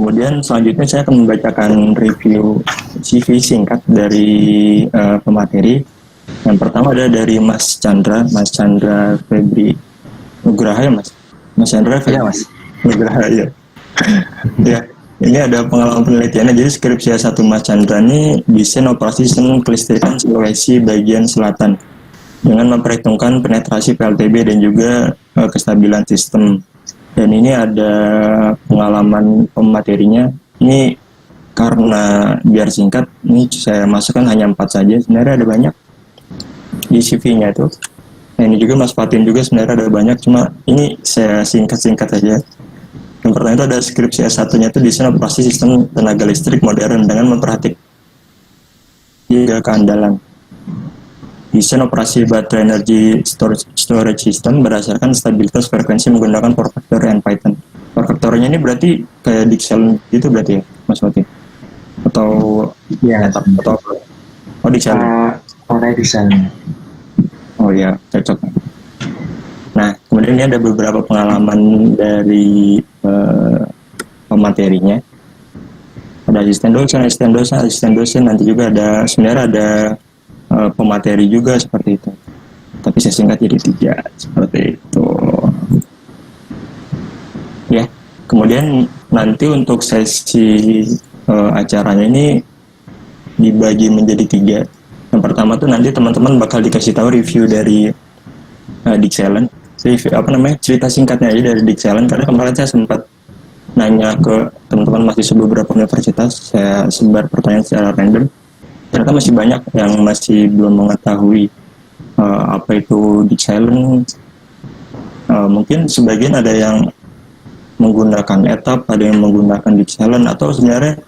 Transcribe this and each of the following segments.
Kemudian selanjutnya saya akan membacakan review CV singkat dari pemateri. Yang pertama ada dari Mas Chandra Febri Nugraha ya Mas? Mas Chandra Febri Iya, Mas. Nugraha ya. Ya, ini ada pengalaman penelitiannya. Jadi skripsi S1 Mas Chandra ini desain operasi sistem kelistrikan Sulawesi bagian selatan dengan memperhitungkan penetrasi PLTB dan juga kestabilan sistem. Dan ini ada pengalaman pematerinya. Ini karena biar singkat, ini saya masukkan hanya 4 saja. Sebenarnya ada banyak di CV-nya itu. Nah, ini juga Mas Fatin juga sebenarnya ada banyak, cuma ini saya singkat-singkat saja. Yang pertama itu ada skripsi S1-nya itu desain operasi sistem tenaga listrik modern dengan memperhatikan juga keandalan. Desain operasi baterai energy storage system berdasarkan stabilitas frekuensi menggunakan power factor and Python. Power factornya ini berarti kayak Dixel gitu berarti ya, Mas Wati? Atau Iya. atau apa? Oh, Dixel. Pakai desain. Oh ya, cocok. Nah, kemudian ini ada beberapa pengalaman dari pematerinya. Ada asisten dosen, nanti juga ada sebenarnya ada pemateri juga seperti itu. Tapi saya singkat jadi 3 seperti itu. Ya, kemudian nanti untuk sesi acaranya ini dibagi menjadi 3. Yang pertama tuh nanti teman-teman bakal dikasih tahu review dari Dixelen. Cerita singkatnya aja dari Dixelen, karena kemarin saya sempat nanya ke teman-teman mahasiswa beberapa universitas, saya sebar pertanyaan secara random. Ternyata masih banyak yang masih belum mengetahui apa itu Dixelen. Mungkin sebagian ada yang menggunakan etap, ada yang menggunakan Dixelen, atau sebenarnya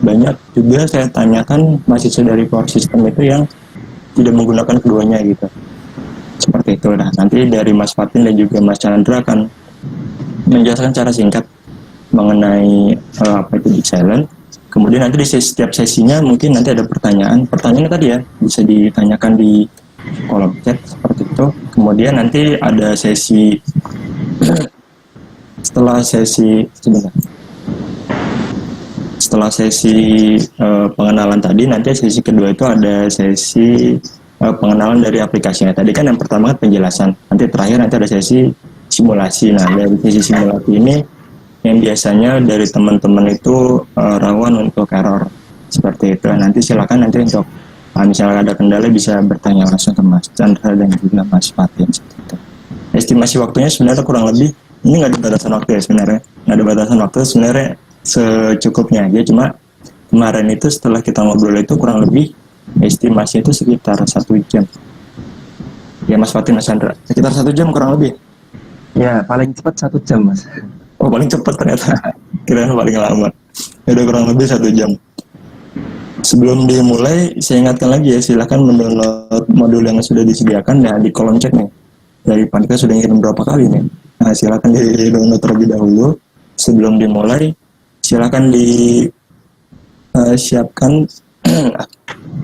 banyak juga saya tanyakan mahasiswa dari power system itu yang tidak menggunakan keduanya gitu. Seperti itu. Nah, nanti dari Mas Fatin dan juga Mas Chandra akan menjelaskan secara singkat mengenai apa itu Dixelen. Kemudian nanti di setiap sesinya mungkin nanti ada pertanyaan. Pertanyaannya tadi ya bisa ditanyakan di kolom chat seperti itu. Kemudian nanti ada sesi setelah sesi pengenalan tadi, nanti sesi kedua itu ada sesi pengenalan dari aplikasinya. Tadi kan yang pertama kan penjelasan, nanti terakhir nanti ada sesi simulasi. Nah, dari sesi simulasi ini yang biasanya dari teman-teman itu rawan untuk error seperti itu. Nanti silakan nanti untuk misalnya ada kendala bisa bertanya langsung ke Mas Chandra dan juga Mas Fatin. Estimasi waktunya sebenarnya kurang lebih, ini nggak ada batasan waktu ya sebenarnya, nggak ada batasan waktu sebenarnya, secukupnya aja. Cuma kemarin itu setelah kita ngobrol itu kurang lebih estimasi itu sekitar 1 jam. Ya Mas Fatin, Mas Chandra, sekitar 1 jam kurang lebih. Ya, paling cepat 1 jam, Mas. Oh, paling cepat ternyata. Kirain paling lama. Ya udah kurang lebih 1 jam. Sebelum dimulai, saya ingatkan lagi ya, silahkan mendownload modul yang sudah disediakan ya di kolom chat nih. Dari panitia sudah ngirim berapa kali nih. Nah, silahkan di download terlebih dahulu. Sebelum dimulai, silahkan disiapkan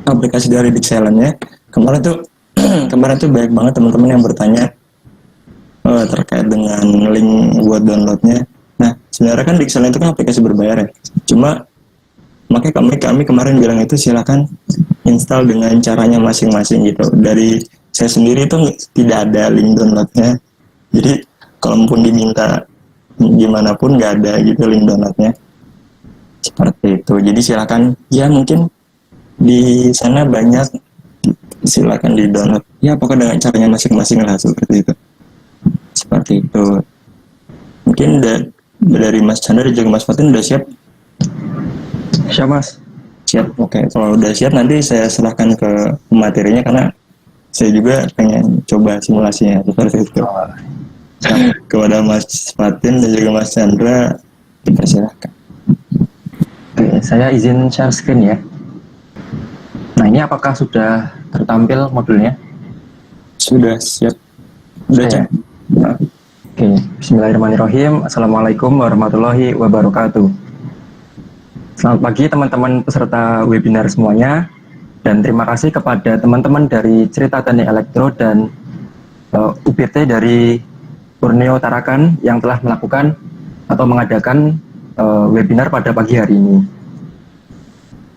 aplikasi dari Dixelen ya. Kemarin tuh banyak banget teman-teman yang bertanya terkait dengan link buat downloadnya. Nah, sebenarnya kan Dixelen itu kan aplikasi berbayar ya. Cuma makanya kami kemarin bilang itu silakan install dengan caranya masing-masing gitu. Dari saya sendiri itu tidak ada link downloadnya. Jadi kalaupun diminta gimana pun nggak ada gitu link downloadnya. Seperti itu. Jadi silakan ya, mungkin di sana banyak, silakan di download. Ya pokoknya dengan caranya masing-masing lah seperti itu. Seperti itu. Mungkin dari Mas Chandra dan juga Mas Fatin udah siap? Siap, Mas. Siap, oke. Kalau udah siap nanti saya serahkan ke materinya karena saya juga pengen coba simulasinya seperti itu. Kepada Mas Fatin dan juga Mas Chandra kita serahkan. Oke, saya izin share screen ya. Nah, ini apakah sudah tertampil modulnya? Sudah siap. Sudah cek. Nah. Oke, bismillahirrahmanirrahim. Assalamualaikum warahmatullahi wabarakatuh. Selamat pagi teman-teman peserta webinar semuanya, dan terima kasih kepada teman-teman dari Cerita Teknik Elektro dan UPT dari Borneo Tarakan yang telah melakukan atau mengadakan webinar pada pagi hari ini.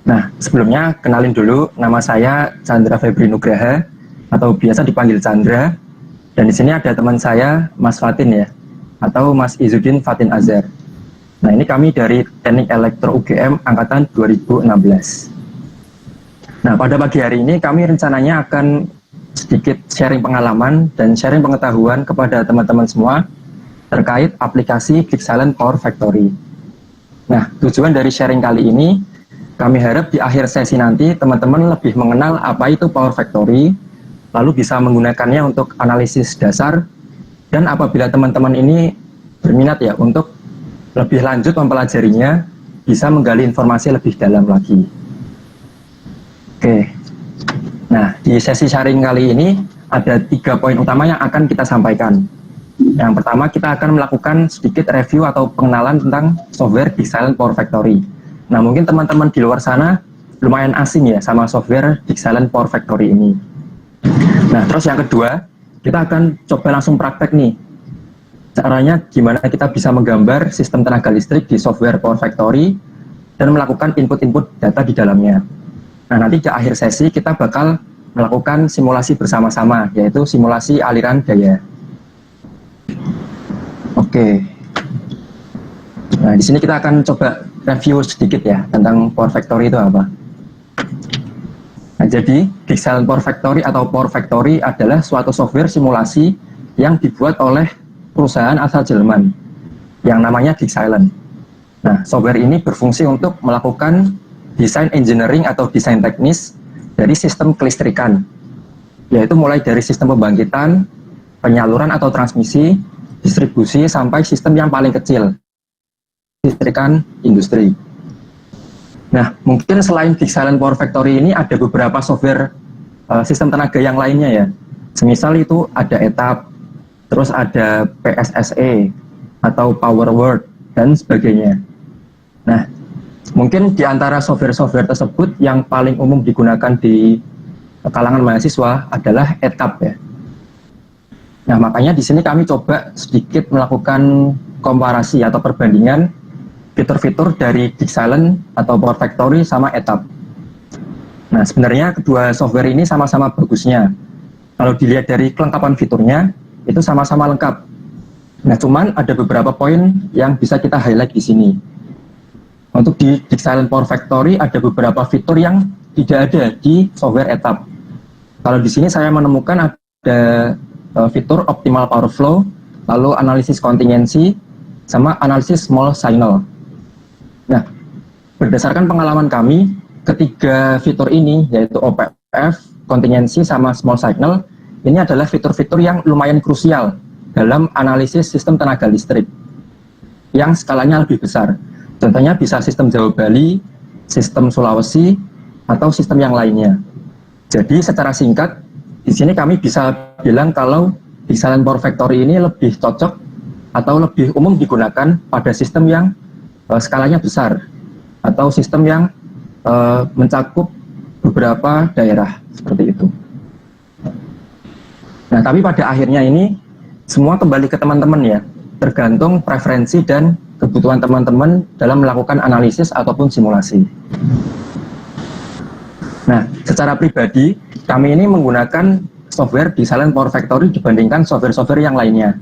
Nah, sebelumnya kenalin dulu, nama saya Chandra Febri Nugraha atau biasa dipanggil Chandra. Dan di sini ada teman saya, Mas Fatin ya, atau Mas Izzuddin Fatin Azhar. Nah, ini kami dari Teknik Elektro UGM angkatan 2016. Nah, pada pagi hari ini kami rencananya akan sedikit sharing pengalaman dan sharing pengetahuan kepada teman-teman semua terkait aplikasi Geeksilent Power Factory. Nah, tujuan dari sharing kali ini, kami harap di akhir sesi nanti teman-teman lebih mengenal apa itu Power Factory, lalu bisa menggunakannya untuk analisis dasar, dan apabila teman-teman ini berminat ya untuk lebih lanjut mempelajarinya, bisa menggali informasi lebih dalam lagi. Oke, nah di sesi sharing kali ini ada 3 poin utama yang akan kita sampaikan. Yang pertama, kita akan melakukan sedikit review atau pengenalan tentang software Geeksilent Power Factory. Nah, mungkin teman-teman di luar sana lumayan asing ya sama software Geeksilent Power Factory ini. Nah, terus yang kedua, kita akan coba langsung praktek nih. Caranya gimana kita bisa menggambar sistem tenaga listrik di software Power Factory dan melakukan input-input data di dalamnya. Nah, nanti di akhir sesi kita bakal melakukan simulasi bersama-sama, yaitu simulasi aliran daya. Oke. Nah, di sini kita akan coba review sedikit ya tentang Power Factory itu apa. Nah, jadi Geeksilent Power Factory atau Power Factory adalah suatu software simulasi yang dibuat oleh perusahaan asal Jerman yang namanya Geeksilent. Nah, software ini berfungsi untuk melakukan desain engineering atau desain teknis dari sistem kelistrikan, yaitu mulai dari sistem pembangkitan, penyaluran atau transmisi, distribusi, sampai sistem yang paling kecil, kelistrikan industri. Nah, mungkin selain Geeksilent Power Factory ini ada beberapa software sistem tenaga yang lainnya ya. Semisal itu ada ETAP, terus ada PSSE atau PowerWord dan sebagainya. Nah, mungkin di antara software-software tersebut yang paling umum digunakan di kalangan mahasiswa adalah ETAP ya. Nah, makanya di sini kami coba sedikit melakukan komparasi atau perbandingan fitur-fitur dari Geeksilent atau Power Factory sama ETAP. Nah, sebenarnya kedua software ini sama-sama bagusnya. Kalau dilihat dari kelengkapan fiturnya, itu sama-sama lengkap. Nah, cuman ada beberapa poin yang bisa kita highlight di sini. Untuk di Geeksilent Power Factory ada beberapa fitur yang tidak ada di software ETAP. Kalau di sini saya menemukan ada fitur optimal power flow, lalu analisis kontingensi, sama analisis small signal. Nah, berdasarkan pengalaman kami, ketiga fitur ini yaitu OPF, kontingensi, sama small signal, ini adalah fitur-fitur yang lumayan krusial dalam analisis sistem tenaga listrik yang skalanya lebih besar. Contohnya bisa sistem Jawa Bali, sistem Sulawesi, atau sistem yang lainnya. Jadi secara singkat, di sini kami bisa bilang kalau Geeksilent Power Factory ini lebih cocok atau lebih umum digunakan pada sistem yang skalanya besar atau sistem yang mencakup beberapa daerah seperti itu. Nah, tapi pada akhirnya ini semua kembali ke teman-teman ya, tergantung preferensi dan kebutuhan teman-teman dalam melakukan analisis ataupun simulasi. Nah, secara pribadi, kami ini menggunakan software Geeksilent Power Factory dibandingkan software-software yang lainnya.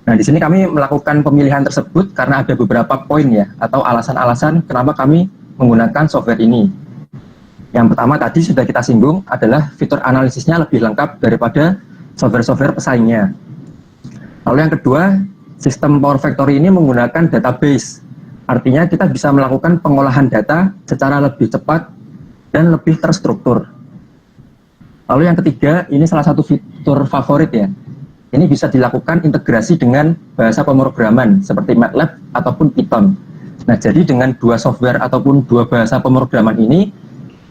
Nah, di sini kami melakukan pemilihan tersebut karena ada beberapa poin ya, atau alasan-alasan kenapa kami menggunakan software ini. Yang pertama tadi sudah kita singgung adalah fitur analisisnya lebih lengkap daripada software-software pesaingnya. Lalu yang kedua, sistem Power Factory ini menggunakan database. Artinya kita bisa melakukan pengolahan data secara lebih cepat dan lebih terstruktur. Lalu yang ketiga, ini salah satu fitur favorit ya. Ini bisa dilakukan integrasi dengan bahasa pemrograman seperti MATLAB ataupun Python. Nah, jadi dengan dua software ataupun dua bahasa pemrograman ini,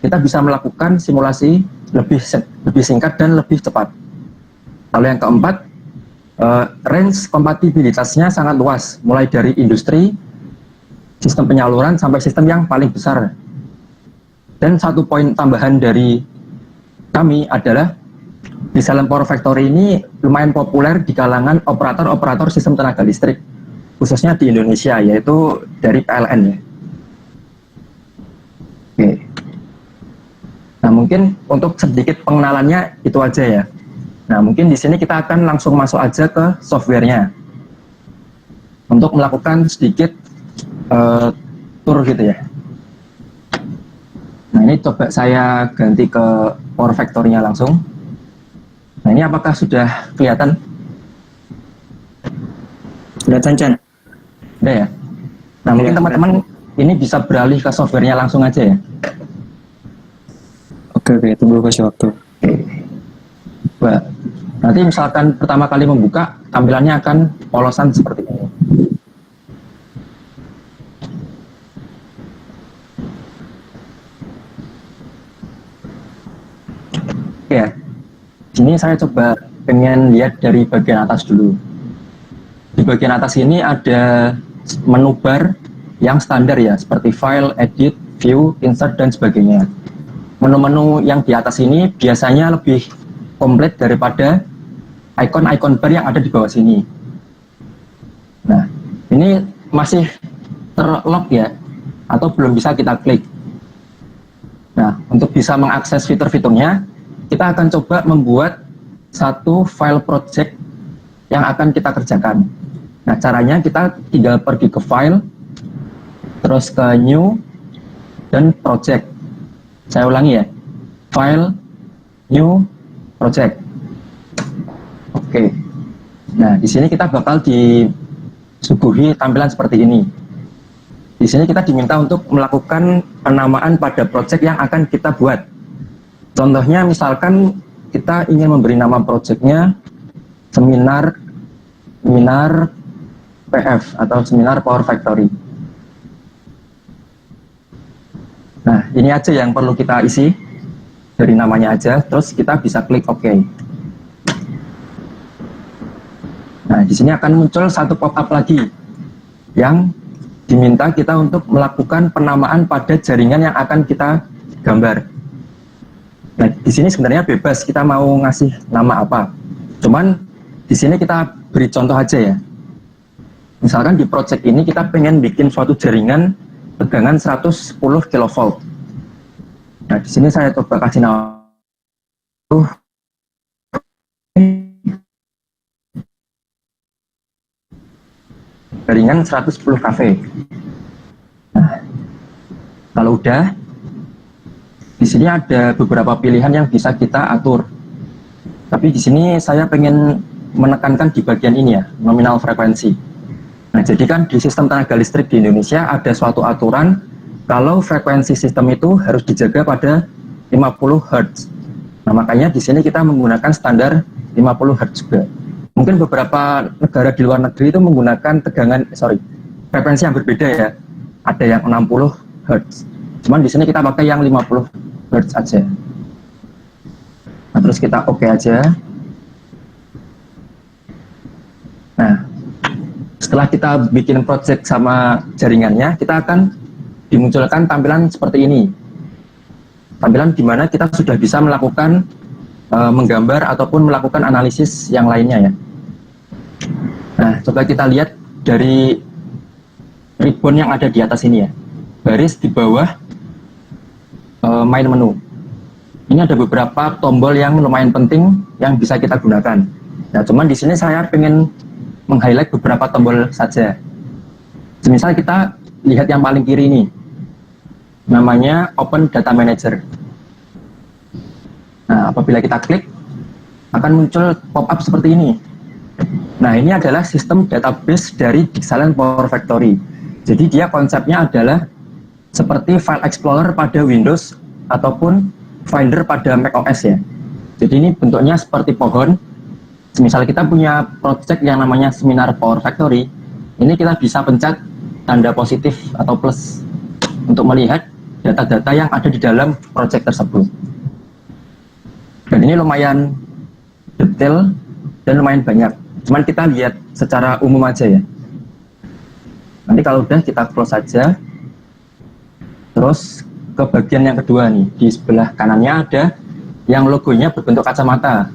kita bisa melakukan simulasi lebih singkat dan lebih cepat. Lalu yang keempat, range kompatibilitasnya sangat luas, mulai dari industri, sistem penyaluran, sampai sistem yang paling besar. Dan satu poin tambahan dari kami adalah Geeksilent Power Factory ini lumayan populer di kalangan operator-operator sistem tenaga listrik. khususnya di Indonesia, yaitu dari PLN ya. Oke. Nah, mungkin untuk sedikit pengenalannya itu aja ya. Nah, mungkin di sini kita akan langsung masuk aja ke softwarenya untuk melakukan sedikit tour gitu ya. Nah, ini coba saya ganti ke Power Factory-nya langsung. Nah, ini apakah sudah kelihatan? Kelihatan, Chan? Udah ya? Nah, mungkin teman-teman ini bisa beralih ke softwarenya langsung aja ya. Oke, tunggu kasih waktu. Oke. Coba. Nanti misalkan pertama kali membuka, tampilannya akan polosan seperti ini. Oke ya. Sini saya coba pengen lihat dari bagian atas dulu. Di bagian atas ini ada menu bar yang standar ya, seperti file, edit, view, insert, dan sebagainya. Menu-menu yang di atas ini biasanya lebih komplit daripada icon-icon bar yang ada di bawah sini. Nah, ini masih terlock ya, atau belum bisa kita klik. Nah, untuk bisa mengakses fitur-fiturnya, kita akan coba membuat satu file project yang akan kita kerjakan. Nah, caranya kita tinggal pergi ke file, terus ke new, dan project. Saya ulangi ya, file, new, project. Oke. Nah, di sini kita bakal disuguhi tampilan seperti ini. Di sini kita diminta untuk melakukan penamaan pada project yang akan kita buat. Contohnya misalkan kita ingin memberi nama projectnya seminar PF atau seminar Power Factory. Nah, ini aja yang perlu kita isi dari namanya aja, terus kita bisa klik OK. Nah, di sini akan muncul satu pop-up lagi yang diminta kita untuk melakukan penamaan pada jaringan yang akan kita gambar. Nah, di sini sebenarnya bebas kita mau ngasih nama apa. Cuman di sini kita beri contoh aja ya. Misalkan di project ini kita pengen bikin suatu jaringan tegangan 110 kV. Nah, di sini saya coba kasih nama jaringan 110 kV. Nah, kalau udah, di sini ada beberapa pilihan yang bisa kita atur. Tapi di sini saya pengen menekankan di bagian ini ya, nominal frekuensi. Nah, jadi kan di sistem tenaga listrik di Indonesia ada suatu aturan kalau frekuensi sistem itu harus dijaga pada 50 Hz. Nah, makanya di sini kita menggunakan standar 50 Hz juga. Mungkin beberapa negara di luar negeri itu menggunakan frekuensi yang berbeda ya. Ada yang 60 Hz. Cuman di sini kita pakai yang 50 Hz aja. Nah, terus kita OK aja. Nah, setelah kita bikin project sama jaringannya, kita akan dimunculkan tampilan seperti ini. Tampilan di mana kita sudah bisa melakukan menggambar ataupun melakukan analisis yang lainnya ya. Nah, coba kita lihat dari ribbon yang ada di atas ini ya. Baris di bawah main menu. Ini ada beberapa tombol yang lumayan penting yang bisa kita gunakan. Nah, cuman di sini saya pengen meng-highlight beberapa tombol saja. Semisal kita lihat yang paling kiri ini, namanya Open Data Manager. Nah, apabila kita klik, akan muncul pop-up seperti ini. Nah, ini adalah sistem database dari Dixaland Power Factory. Jadi dia konsepnya adalah seperti File Explorer pada Windows ataupun Finder pada macOS ya. Jadi ini bentuknya seperti pohon. Misal kita punya project yang namanya Seminar Power Factory, ini kita bisa pencet tanda positif atau plus untuk melihat data-data yang ada di dalam project tersebut. Dan ini lumayan detail dan lumayan banyak. Cuman kita lihat secara umum aja ya. Nanti kalau udah kita close saja. Terus ke bagian yang kedua nih, di sebelah kanannya ada yang logonya berbentuk kacamata.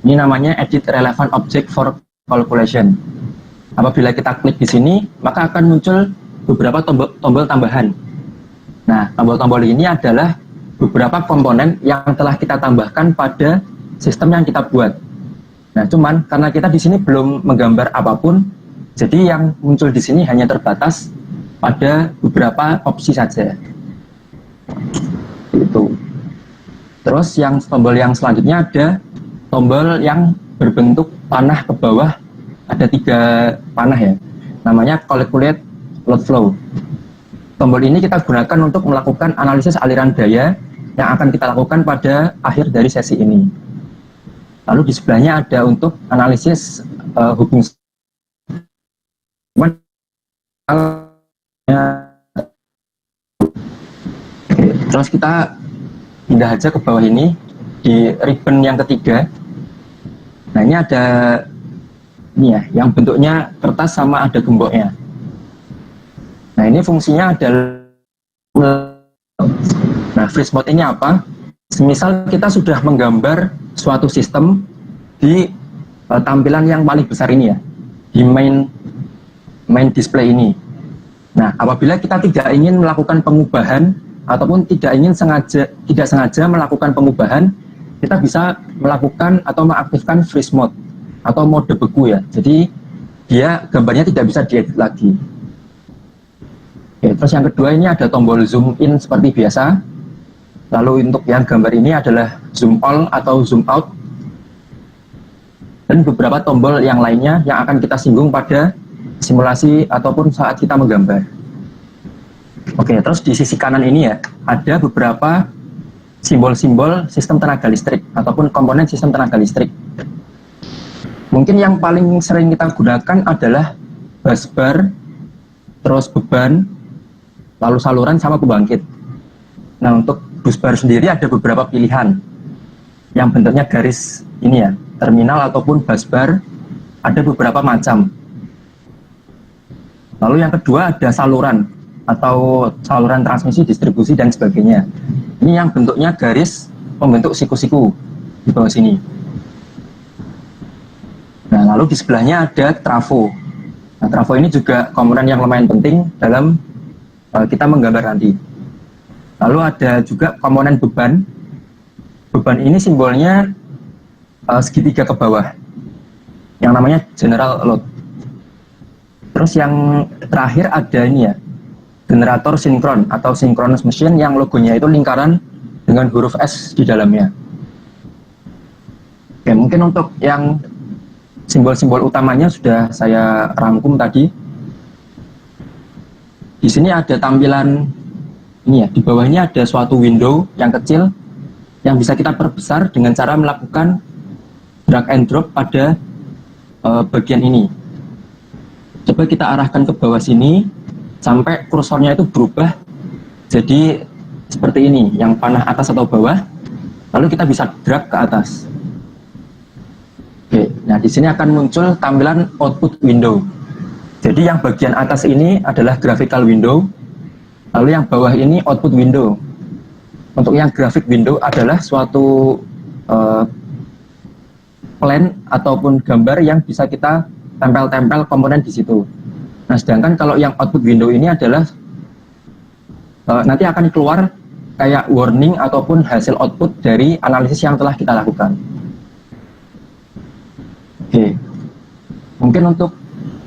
Ini namanya Edit Relevant Object for Calculation. Apabila kita klik di sini, maka akan muncul beberapa tombol tambahan. Nah, tombol-tombol ini adalah beberapa komponen yang telah kita tambahkan pada sistem yang kita buat. Nah, cuman karena kita di sini belum menggambar apapun, jadi yang muncul di sini hanya terbatas pada beberapa opsi saja. Itu. Terus yang tombol yang selanjutnya ada tombol yang berbentuk panah ke bawah, ada 3 panah ya. Namanya calculate load flow. Tombol ini kita gunakan untuk melakukan analisis aliran daya yang akan kita lakukan pada akhir dari sesi ini. Lalu di sebelahnya ada untuk analisis hubung. Terus kita pindah aja ke bawah ini di ribbon yang ketiga. Nah, ini ada ini ya, yang bentuknya kertas sama ada gemboknya. Nah, ini fungsinya adalah, nah, freeze mode ini apa? Semisal kita sudah menggambar suatu sistem di tampilan yang paling besar ini ya, di main display ini. Nah, apabila kita tidak ingin melakukan pengubahan ataupun tidak sengaja melakukan pengubahan, kita bisa melakukan atau mengaktifkan freeze mode atau mode beku ya. Jadi dia gambarnya tidak bisa diedit lagi. Oke, terus yang kedua ini ada tombol zoom in seperti biasa. Lalu untuk yang gambar ini adalah zoom all atau zoom out. Dan beberapa tombol yang lainnya yang akan kita singgung pada simulasi ataupun saat kita menggambar. Oke, terus di sisi kanan ini ya, ada beberapa simbol-simbol sistem tenaga listrik ataupun komponen sistem tenaga listrik. Mungkin yang paling sering kita gunakan adalah busbar, terus beban, lalu saluran sama pembangkit. Nah, untuk busbar sendiri ada beberapa pilihan yang bentuknya garis ini ya, terminal ataupun busbar, ada beberapa macam. Lalu yang kedua ada saluran atau saluran transmisi, distribusi dan sebagainya. Ini yang bentuknya garis membentuk siku-siku di bawah sini. Nah, lalu di sebelahnya ada trafo. Nah, trafo ini juga komponen yang lumayan penting dalam kita menggambar nanti. Lalu ada juga komponen beban. Beban ini simbolnya segitiga ke bawah, yang namanya general load. Terus yang terakhir ada ini ya, generator sinkron atau synchronous machine yang logonya itu lingkaran dengan huruf S di dalamnya. Oke, mungkin untuk yang simbol-simbol utamanya sudah saya rangkum tadi. Di sini ada tampilan ini ya, di bawahnya ada suatu window yang kecil yang bisa kita perbesar dengan cara melakukan drag and drop pada bagian ini. Coba kita arahkan ke bawah sini sampai kursornya itu berubah jadi seperti ini, yang panah atas atau bawah, lalu kita bisa drag ke atas. Oke, nah di sini akan muncul tampilan output window. Jadi yang bagian atas ini adalah graphical window, lalu yang bawah ini output window. Untuk yang graphic window adalah suatu plan ataupun gambar yang bisa kita tempel-tempel komponen di situ. Nah, sedangkan kalau yang output window ini adalah nanti akan keluar kayak warning ataupun hasil output dari analisis yang telah kita lakukan. Oke, mungkin untuk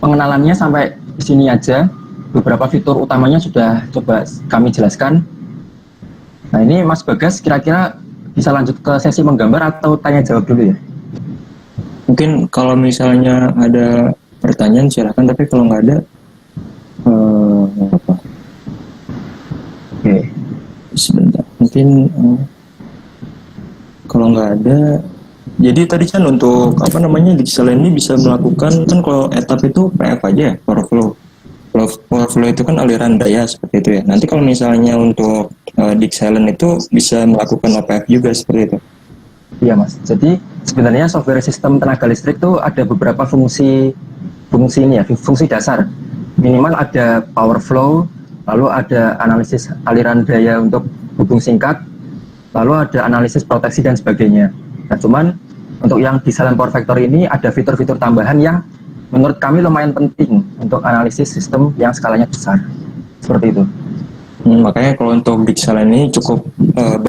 pengenalannya sampai di sini aja. Beberapa fitur utamanya sudah coba kami jelaskan. Nah, ini Mas Bagas kira-kira bisa lanjut ke sesi menggambar atau tanya jawab dulu ya? Mungkin kalau misalnya ada pertanyaan silakan, tapi kalau nggak ada apa? Oke, Sebentar. Mungkin kalau nggak ada, jadi tadi kan untuk apa namanya di selain ini bisa melakukan kan kalau etap itu PF aja ya, power flow. Power flow itu kan aliran daya seperti itu ya. Nanti kalau misalnya untuk Dixelen itu bisa melakukan OPF juga seperti itu. iya Mas. Jadi sebenarnya software sistem tenaga listrik itu ada beberapa fungsi ini ya, fungsi dasar. Minimal ada power flow, lalu ada analisis aliran daya untuk hubung singkat, lalu ada analisis proteksi dan sebagainya. Nah, cuman untuk yang di Silent Power Factory ini ada fitur-fitur tambahan yang menurut kami lumayan penting untuk analisis sistem yang skalanya besar. Seperti itu. Makanya kalau untuk Bixel ini cukup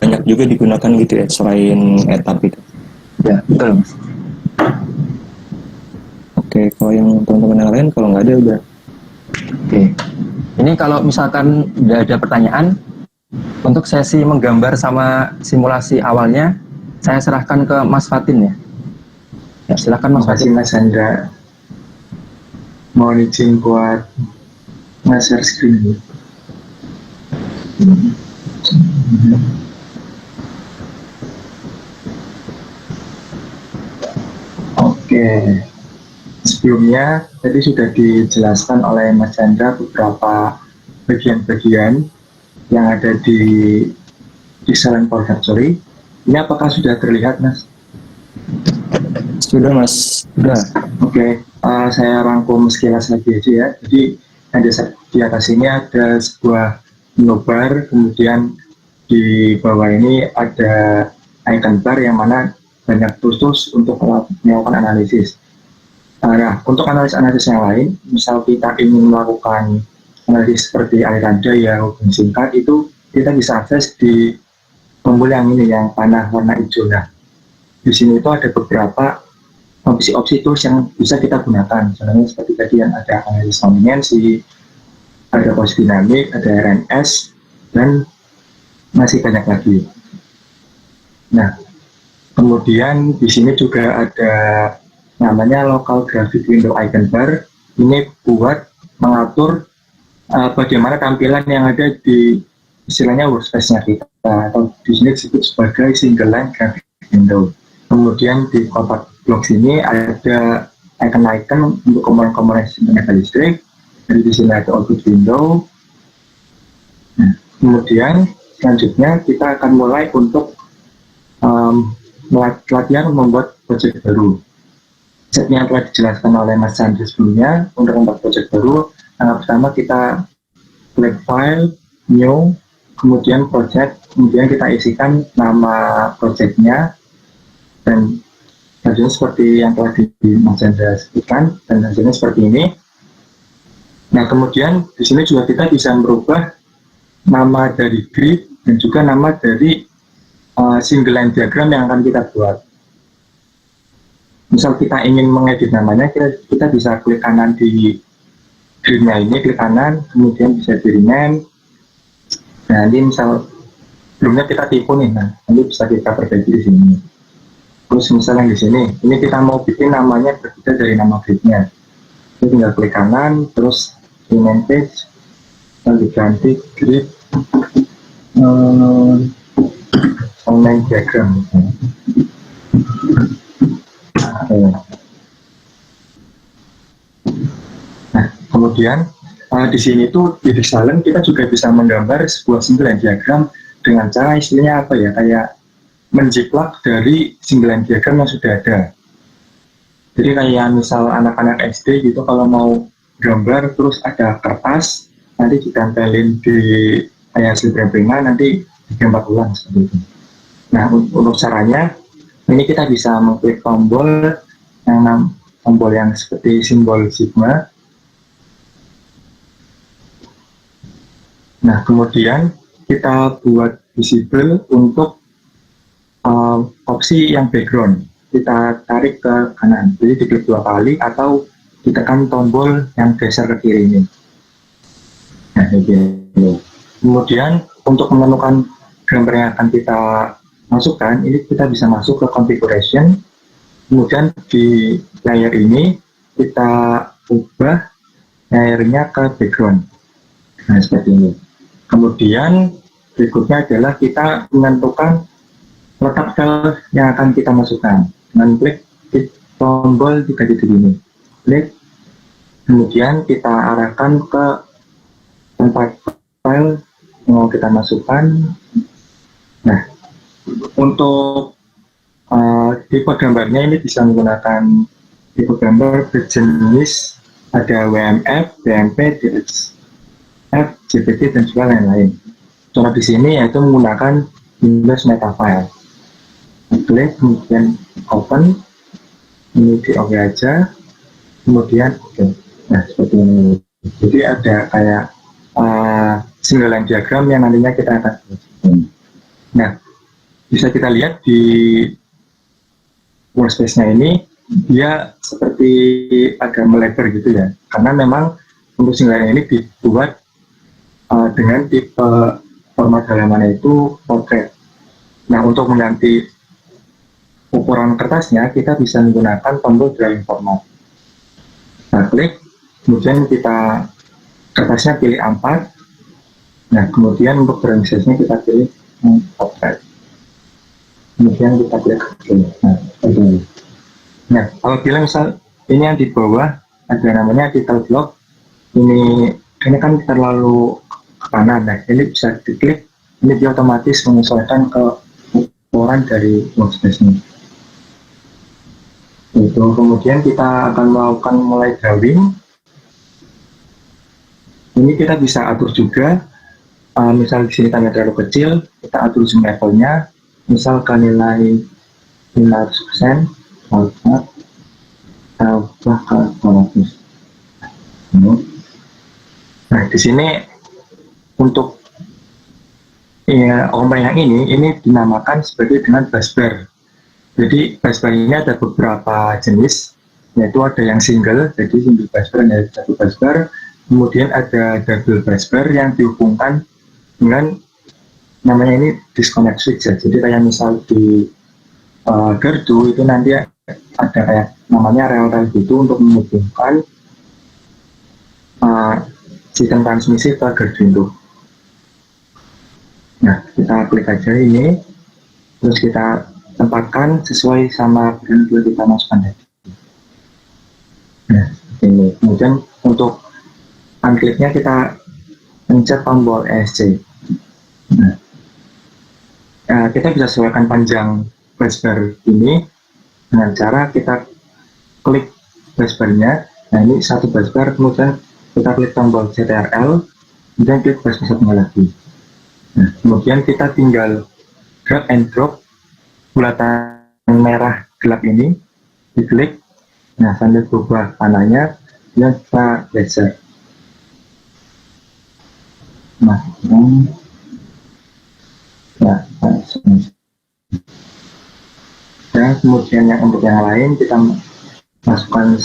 banyak juga digunakan gitu ya, selain etap itu. Ya, betul. Oke, kalau yang teman-teman yang lain kalau nggak ada udah. Oke. Ini kalau misalkan tidak ada pertanyaan, untuk sesi menggambar sama simulasi awalnya, saya serahkan ke Mas Fatin ya. Ya, silakan Mas Fatin. Mas Hendra. Mohon izin buat nge-share screen. Oke. Sebelumnya tadi sudah dijelaskan oleh Mas Hendra beberapa bagian-bagian yang ada di Excellent Factory. Ini apakah sudah terlihat, Mas? Sudah Mas. Sudah. Oke, saya rangkum sekilas lagi aja ya. Jadi di atas ini ada sebuah menu bar, kemudian di bawah ini ada icon bar yang mana banyak tools untuk melakukan analisis. Nah, untuk analisis yang lain, misal kita ingin melakukan analisis seperti aliran daya, hubungan singkat, itu kita bisa akses di tombol yang ini, yang panah warna hijau. Nah, di sini itu ada beberapa opsi-opsi tools yang bisa kita gunakan. Misalnya seperti tadi yang ada analisis kontingensi, ada post dinamik, ada RNS, dan masih banyak lagi. Nah, kemudian di sini juga ada namanya local graphic window icon bar. Ini buat mengatur bagaimana tampilan yang ada di istilahnya workspace-nya kita, atau di sini disebut sebagai single line graphic window. Kemudian di kotak blok sini ada icon-icon untuk komponen-komponen tenaga listrik. Jadi di sini ada output window. Nah, kemudian selanjutnya kita akan mulai untuk latihan membuat project baru. Seperti yang telah dijelaskan oleh Mas Chandra sebelumnya, untuk membuat project baru, pertama kita klik file, new, kemudian project, kemudian kita isikan nama projectnya, dan hasilnya seperti yang telah Mas Chandra sebutkan, dan hasilnya seperti ini. Nah, kemudian di sini juga kita bisa merubah nama dari grid dan juga nama dari single line diagram yang akan kita buat. Misal kita ingin mengedit namanya, kita bisa klik kanan di gridnya ini, klik kanan, kemudian bisa di rename. Nah, ini misal sebelumnya kita tipu nih, nah nanti bisa kita perbaiki di sini. Terus misalnya di sini, ini kita mau bikin namanya berbeda dari nama gridnya. Kita tinggal klik kanan, terus rename page, lalu ganti grid online diagram misalnya. Nah, kemudian di sini tuh di Excellent kita juga bisa menggambar sebuah single line diagram dengan cara istilahnya apa ya, kayak menjiplak dari single line diagram yang sudah ada. Jadi kayak misal anak-anak SD gitu, kalau mau gambar terus ada kertas, nanti ditempelin di kayak slip wrapping-nya, nanti digambar ulang seperti itu. Nah, untuk caranya ini kita bisa mengklik tombol yang seperti simbol sigma. Nah, kemudian kita buat visible untuk opsi yang background. Kita tarik ke kanan, jadi diklik 2 kali atau ditekan tombol yang geser ke kiri ini. Nah, ini. Kemudian untuk menemukan gambar yang akan kita masukkan, ini kita bisa masuk ke configuration, kemudian di layer ini kita ubah layernya ke background. Nah, seperti ini. Kemudian berikutnya adalah kita menentukan letak file yang akan kita masukkan dengan klik di tombol 3 titik ini. Klik, kemudian kita arahkan ke tempat file yang mau kita masukkan. Nah, untuk tipe gambarnya ini bisa menggunakan tipe gambar berjenis ada WMF, BMP, DXF, JPG, dan juga lain-lain. Contoh di sini yaitu menggunakan Windows Metafile. Klik, kemudian open, ini di OK aja. kemudian oke. Nah seperti ini. Jadi ada kayak single line diagram yang nantinya kita akan buat. Nah bisa kita lihat di workspace-nya ini dia seperti agak melebar gitu ya, karena memang untuk single line ini dibuat dengan tipe format halaman itu portrait. Nah untuk mengganti ukuran kertasnya kita bisa menggunakan tombol drawing format. Nah klik, kemudian kita kertasnya pilih A4. Nah kemudian untuk drawing size-nya kita pilih portrait. Kemudian kita klik OK. Nah seperti ini. Nah apabila misal ini yang di bawah ada namanya title block, ini kan terlalu ke kanan. Nah ini bisa diklik, ini dia otomatis menyesuaikan ke ukuran dari workspace-nya. Itu kemudian kita akan melakukan mulai drawing. Ini kita bisa atur juga, misal di sini tanda terlalu kecil, kita atur zoom levelnya, misal ke nilai 500%, tambah ke 200. Nah di sini untuk ombak yang ini dinamakan sebagai dengan busbar. Jadi busbar ini ada beberapa jenis, yaitu ada yang single, jadi single busbar hanya satu busbar. Kemudian ada double busbar yang dihubungkan dengan namanya ini disconnect switch ya. Jadi kayak misal di gardu itu nanti ada kayak namanya rel-rel gitu untuk menghubungkan sistem transmisi ke gardu itu. Nah kita klik aja ini, terus kita tempatkan sesuai sama brand yang kita masukkan tadi. Nah ini kemudian untuk unclicknya kita pencet tombol ESC. Nah, kita bisa sesuaikan panjang busbar ini dengan cara kita klik busbarnya. Nah ini satu busbar, kemudian kita klik tombol CTRL, kemudian klik busbar satunya lagi. Nah, kemudian kita tinggal drag and drop bulatan merah gelap ini, diklik. Nah sambil berubah warnanya, dan kita geser. Nah, dan kemudian yang untuk yang lain kita masukkan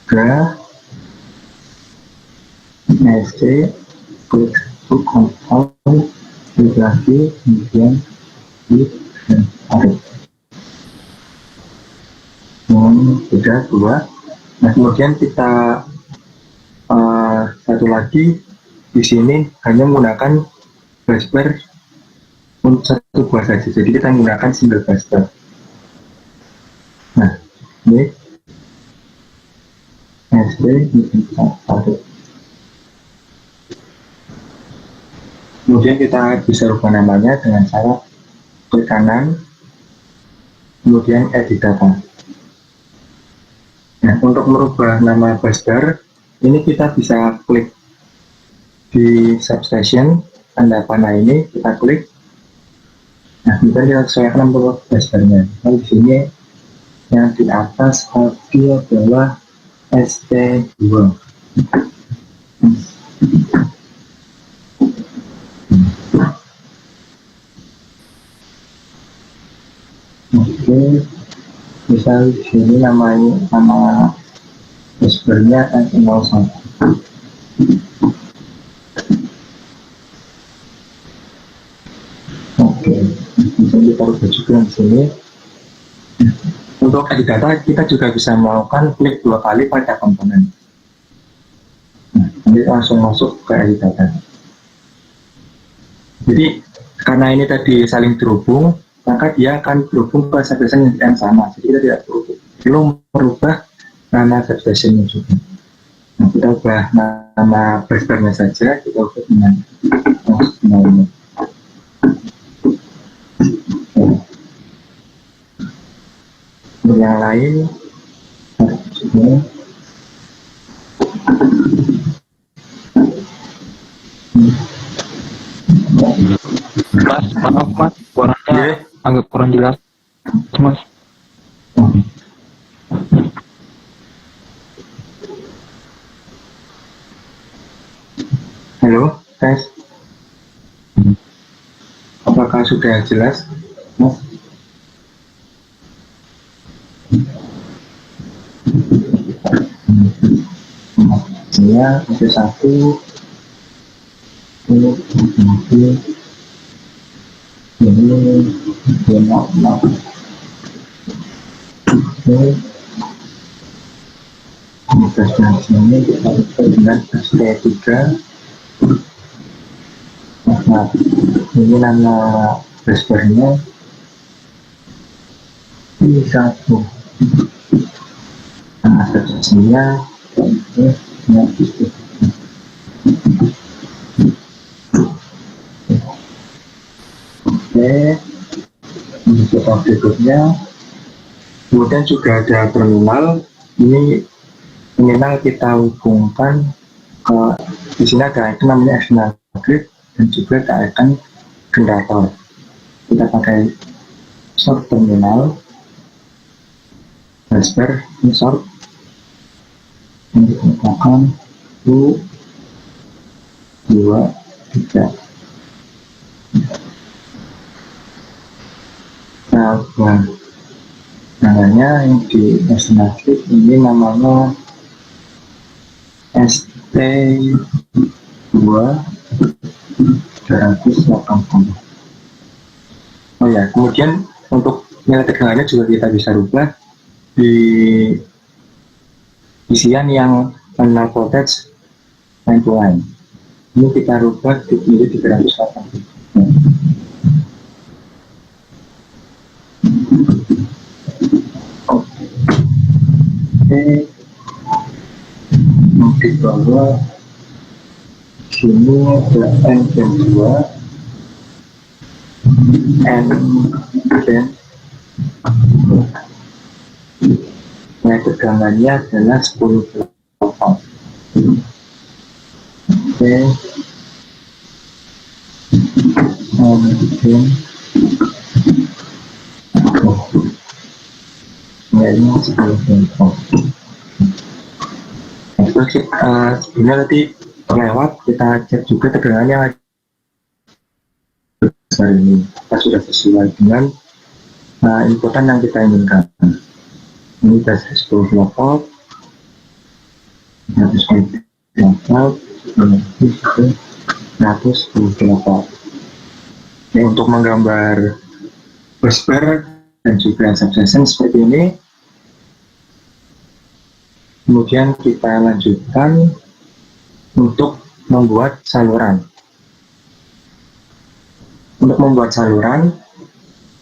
graph, ESC, klik kontrol, klik lagi, kemudian klik dan tarik. Sudah dua. Nah kemudian kita satu lagi di sini hanya menggunakan busbar untuk satu buah saja, jadi kita menggunakan single busbar. Nah ini SD kita tarik, kemudian kita bisa rubah namanya dengan cara klik kanan, kemudian edit data. Nah untuk merubah nama busbar ini kita bisa klik di substation, tanda panah ini kita klik. Nah kemudian kita sesuaikan nomor busbarnya. Nah di sini yang di atas audio adalah ST2. Oke, misal di sini nama busbarnya S01. Bisa kita rubah juga di sini. Untuk edit data kita juga bisa melakukan klik 2 kali pada komponen. Nah, nanti langsung masuk ke edit data. Jadi karena ini tadi saling terhubung, maka dia akan terhubung ke substation yang sama. Jadi kita tidak perlu merubah nama substationnya juga. Nah, kita ubah nama busbarnya saja, kita ubah dengan ini. Yang lain Mas, maaf mas, suaranya agak kurang jelas mas. Halo, tes. Apakah sudah jelas? Mas? Saya ada satu ini ini kita buka dengan ST3. Nah, ini nama raspberry-nya I1. Nah, asosiasinya Oke, untuk berikutnya, kemudian juga ada terminal. Ini terminal kita hubungkan ke, di sini ada icon namanya external grid dan juga ada icon generator. Kita pakai sort terminal, transfer, insert, yang digunakan 1, 2, 3. Nah, namanya yang di external grid ini namanya ST2 280. Oh ya, kemudian untuk nilai tegangannya juga kita bisa rubah di isian yang final voltage line to line. Ini kita rubah menjadi 380. Oke, di bawah sini ada N dan 2, N dan nilai tegangannya adalah 10 volt. Oke, N nilainya 10 volt. Sebenarnya nanti terlewat, kita cek juga tegangannya besar ini. Kita sudah sesuai dengan inputan yang kita inginkan. Ini sudah 10 volt, 110 volt, 110 volt. Ini untuk menggambar whisper dan juga substation seperti ini. Kemudian kita lanjutkan untuk membuat saluran. Untuk membuat saluran,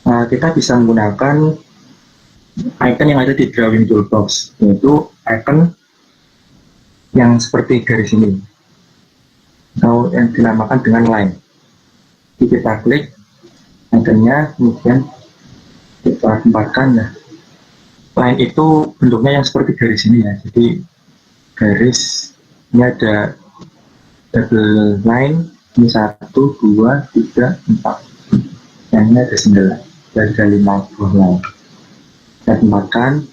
kita bisa menggunakan icon yang ada di drawing toolbox, yaitu icon yang seperti garis ini, atau yang dinamakan dengan line. Jadi kita klik iconnya, kemudian kita tempatkan. Nah, line itu bentuknya yang seperti garis ini ya. Jadi garis ini ada double line, ini 1, 2, 3, 4. Yang ini ada 9, ada 5 buah line. Kita tempatkan,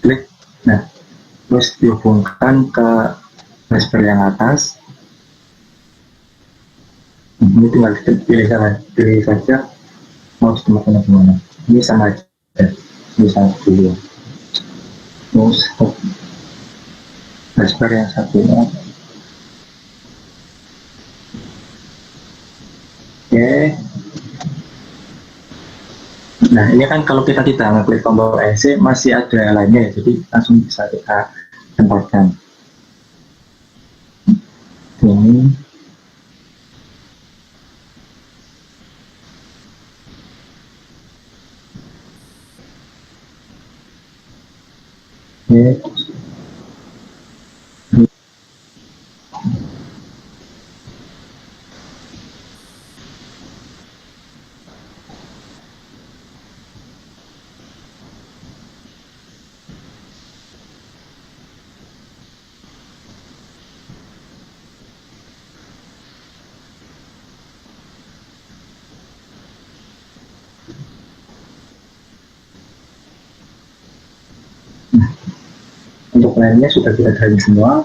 klik. Nah, terus dihubungkan ke raspberry yang atas. Ini tinggal pilih saja mau ditempatkan di mana. Ini sama aja, ini sama dulu. Terus raspberry yang satunya. Oke. Nah, ini kan kalau kita tidak ngeklik tombol EC masih ada lainnya, jadi langsung bisa kita tempatkan. Ini. Oke. Untuk lainnya sudah kita cari semua.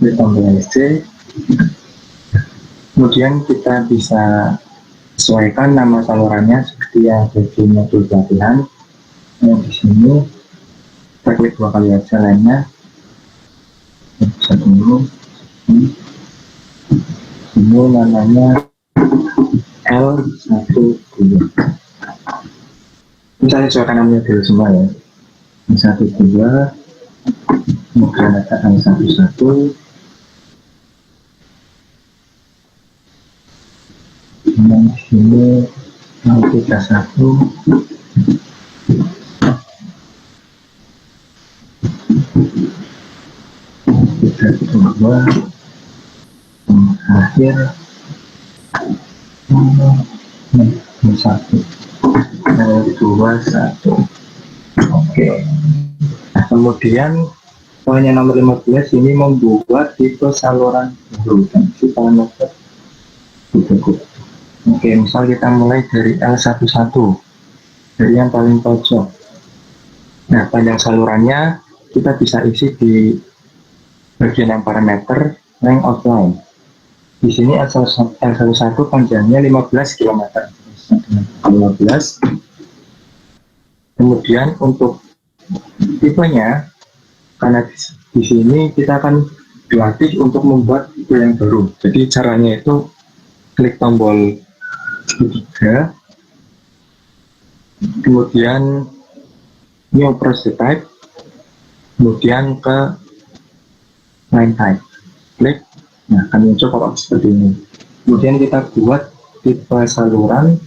Ini tombol EC. Kemudian kita bisa sesuaikan nama salurannya seperti yang ada di modul pelatihan. Yang di sini kita klik 2 kali aja lainnya. Bisa dulu. Ini namanya L12. Bisa sesuaikan namanya dulu semua ya. L12. Kemudian ada L11. Yang di sini L31. Kita coba akhir satu L21. Oke. Nah, kemudian poinnya nomor 15 ini membuat tipe saluran baru dan si parameter berikut. Oke, misal kita mulai dari L11 dari yang paling pojok. Nah, panjang salurannya kita bisa isi di bagian yang parameter length of line. Di sini L11 panjangnya 15 km. 15. Kemudian untuk tipenya, karena di sini kita akan dilatih untuk membuat tipe yang baru. Jadi caranya itu klik tombol ketiga, kemudian new process type, kemudian ke line type, klik. Nah, akan muncul pop-up seperti ini. Kemudian kita buat tipe saluran.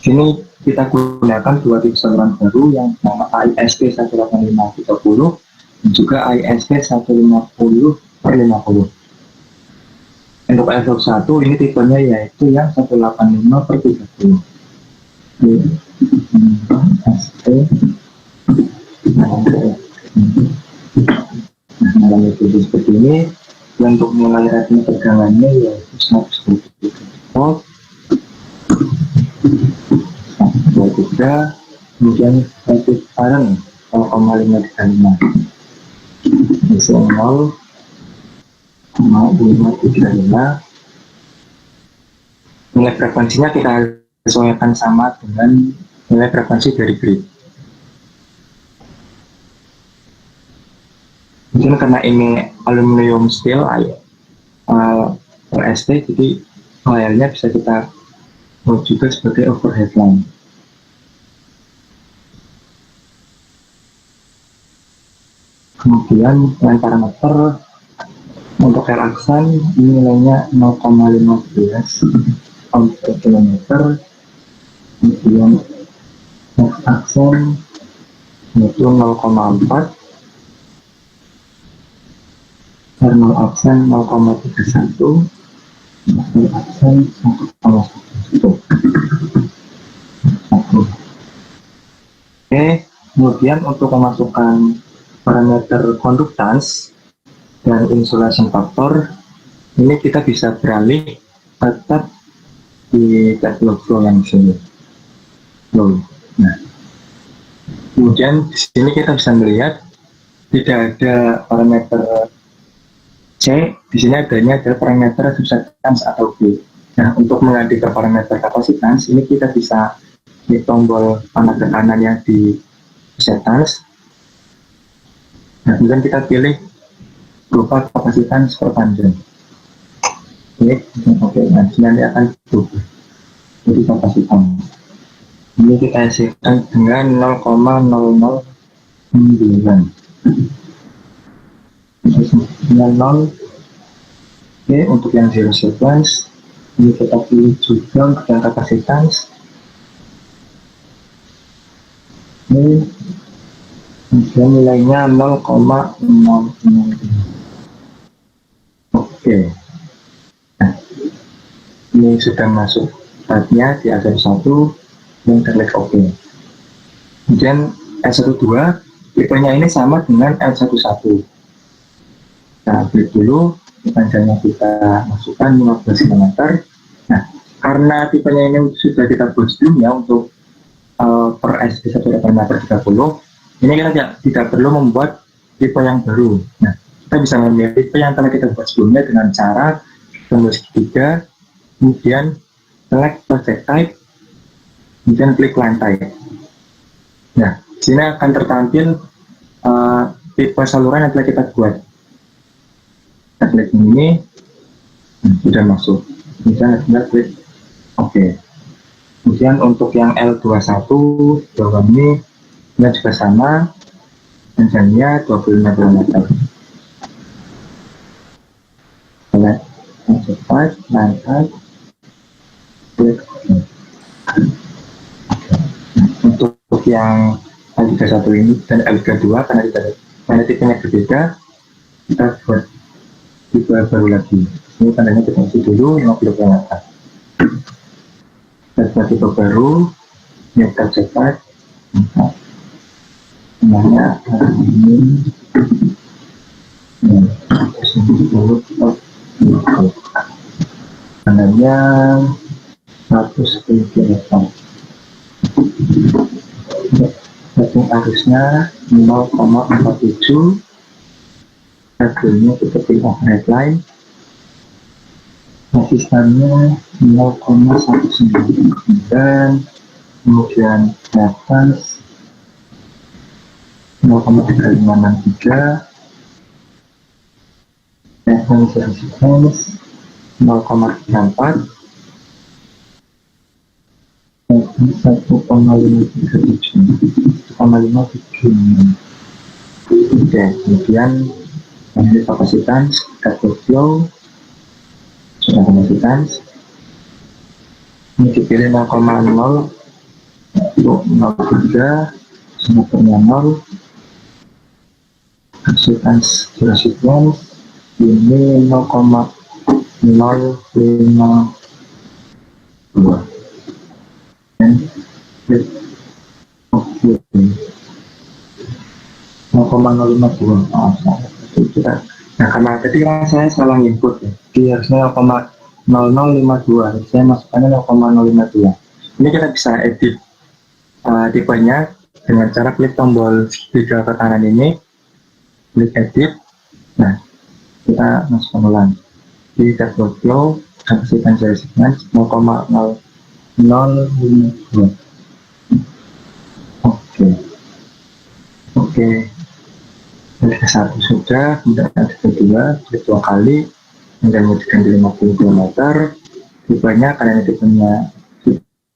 Sini kita gunakan 2 tipe saluran baru yang nama ISP 185/30 dan juga ISP 150/50. Untuk L21 ini tipenya yaitu yang 185/30. ISP nah, itu seperti ini. Untuk mulai rating tegangannya yaitu 120 volt, 123, kemudian rating bareng 0,535, isi 0,535. Nilai frekuensinya kita sesuaikan sama dengan nilai frekuensi dari grid. Mungkin karena ini aluminium steel RST, jadi layarnya bisa kita buat juga sebagai overhead line. Kemudian line parameter untuk air aksan ini nilainya 0,15 per kilometer. Kemudian X aksan itu 0,4, thermal aksen 0,31, master aksen 1,1. Oke, kemudian untuk memasukkan parameter conductance dan insulation factor, ini kita bisa beralih tetap di catalog flow yang sini. Nah, kemudian di sini kita bisa melihat tidak ada parameter C, di sini adanya adalah parameter susceptance atau B. Nah, untuk mengganti ke parameter kapasitas, ini kita bisa di tombol panah ke kanan yang di susceptance. Nah, kemudian kita pilih berupa kapasitas perpanjang. Oke, nah, nanti akan berubah jadi kapasitas. Ini kita isikan dengan 0,009. 0. Oke, untuk yang zero sequence ini kita pilih juga untuk yang kapasitas. Ini nilainya 0,0. Oke, nah, ini sudah masuk tabnya di L1 yang terklik OK. Kemudian L12 tipenya ini sama dengan L11. Nah, klik dulu, panjangnya kita masukkan 15 km. Nah, karena tipenya ini sudah kita buat sebelumnya untuk per SP 1,30, ini kita tidak perlu membuat tipe yang baru. Nah, kita bisa memilih tipe yang telah kita buat sebelumnya dengan cara tombol segitiga, kemudian select project type, kemudian klik line type. Nah, di sini akan tertampil tipe saluran yang telah kita buat. Kita klik ini, sudah masuk. Kemudian kita klik OK. Kemudian untuk yang L21 bawah ini juga sama, panjangnya 25 km. Select project type, line type, klik OK. Untuk yang L31 ini dan L32 karena tipenya berbeda, kita buat tipe baru lagi. Ini tandanya kita isi dulu 50 km. Kita buat tipe baru, ini project type, namanya ini, tandanya 110 km. Setting arusnya 0,47, harganya kita pilih overhead line, resistannya 0,199, kemudian atas 0,3563, reference resistance 0,34, 1,537. Oke, kemudian ini kapasitas, cathode flow, sudah kapasitas. Ini dipilih 0,0, 0,3, semakernya 0. Kapasitas resistance ini 0,052. Oke, 0,052. Nah, karena tadi kan saya salah input ya, jadi harusnya 0,0052, saya masukkannya 0,052. Ini kita bisa edit tipenya dengan cara klik tombol segitiga ke kanan ini, klik edit. Nah, kita masukkan ulang di cathode flow, kapasitas resistance 0,0052. Oke. Ada satu sudah, kemudian ada kedua, dua kali, kemudian diganti 50 km. Tipenya karena tipenya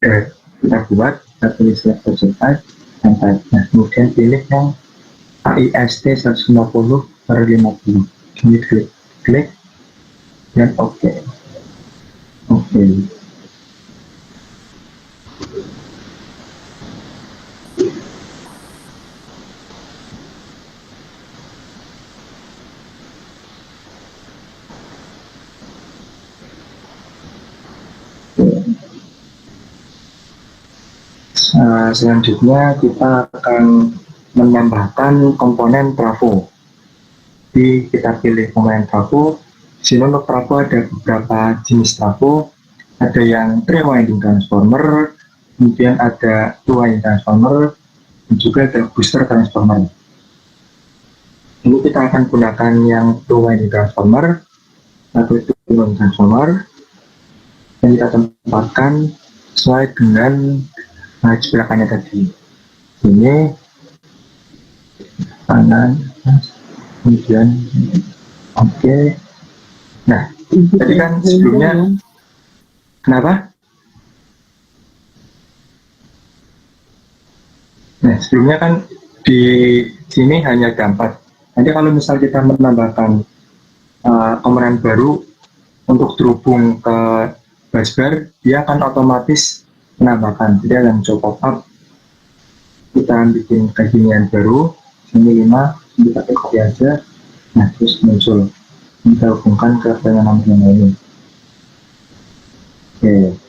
kita buat, kita pilih select project type dan type. Nah, kemudian pilih yang AIST 150/50. Ini klik dan OK. Selanjutnya kita akan menambahkan komponen trafo. Jadi kita pilih komponen trafo. Di sini untuk trafo ada beberapa jenis trafo. Ada yang 3 winding transformer, kemudian ada 2 winding transformer, dan juga ada booster transformer. Ini kita akan gunakan yang 2 winding transformer atau 2 winding transformer, yang kita tempatkan sesuai dengan belakangnya tadi. Ini kanan, kemudian OK. Nah, tadi kan sebelumnya kenapa? Nah, sebelumnya kan di sini hanya ada 4. Nanti kalau misal kita menambahkan komponen baru untuk terhubung ke busbar, dia akan otomatis menambahkan. Jadi akan pop up, kita bikin keginian baru, sini 5, kita copy aja. Nah, terus muncul, kita hubungkan ke pengenam ini. Oke.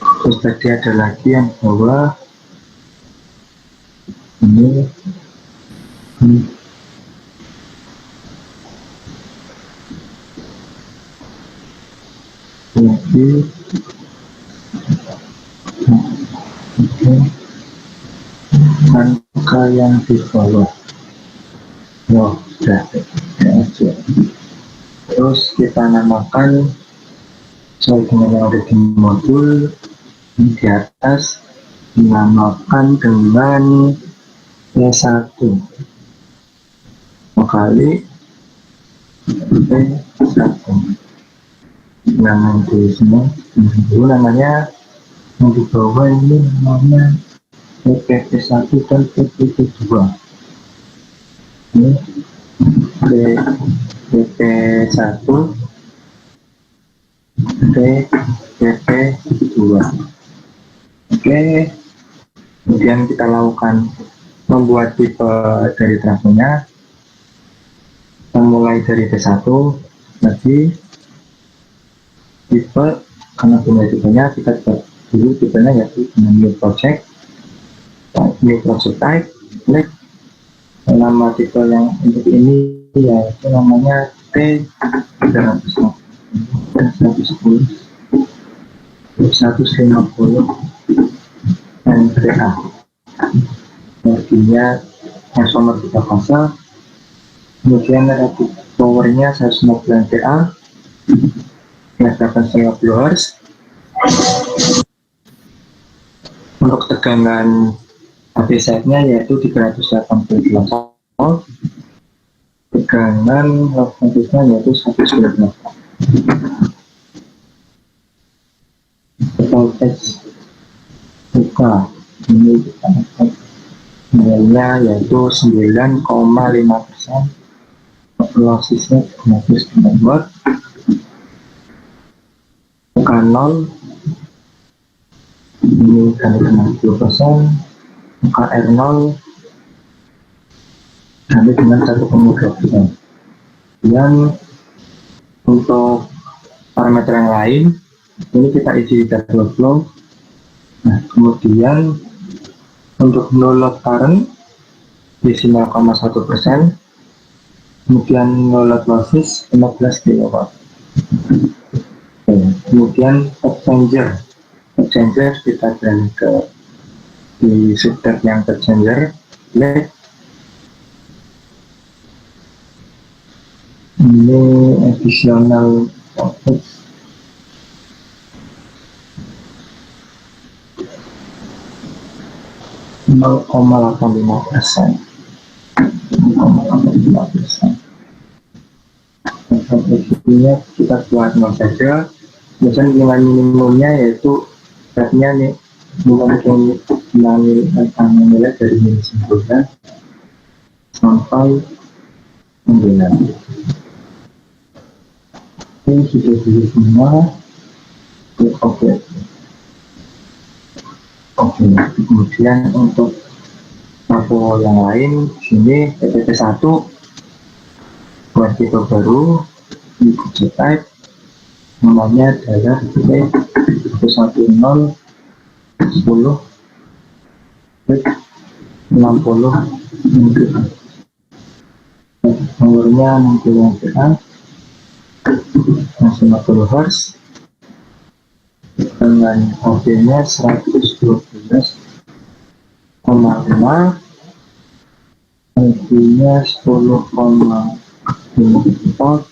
Terus tadi ada lagi yang bawah ini. Lagi angka yang di bawah. Sudah aja. Terus kita namakan sesuai dengan yang ada di modul. Di atas dinamakan dengan P1 kali P1. Nah, nanti semua dulu namanya yang di bawah ini namanya PP1 dan PP2. Ini PP1 PP2. Oke, kemudian kita lakukan membuat tipe dari trafonya. Kita mulai dari P1 lagi tipe, karena punya tipenya kita buat dulu tipenya yaitu dengan new project type, klik nama tipe yang untuk ini yaitu namanya T310 150 NPA, artinya transformer 3 fase. Kemudian rated powernya 150 NPA, setengah Hz. Untuk tegangan api setnya yaitu 388 volt, tegangan low voltage-nya yaitu 190 volt. Voltage buka ini nilainya yaitu 9,5%, losisnya 39 watt. Buka 0 ini kali 60%, buka R0 kali dengan 1,2%. Dan untuk parameter yang lain ini kita isi double flow. Nah, kemudian untuk no load current isi 0,1%, kemudian no load losses 15 kW. Kemudian exchanger kita beralih ke di subtab yang exchanger. Ini additional voltage 0,85%. Efektifnya kita buat 0 saja. Biasanya nilai minimumnya yaitu beratnya nih mungkin nilai dari minus 9 sampai 9. Ini sudah dulu semua. Oke. Kemudian untuk trafo yang lain sini PP1 buat tipe baru di project type namanya adalah P110 10 60 powernya 60 ampere, 50 Hz, dengan OP-nya 112,5, IP-nya 10,5 volt,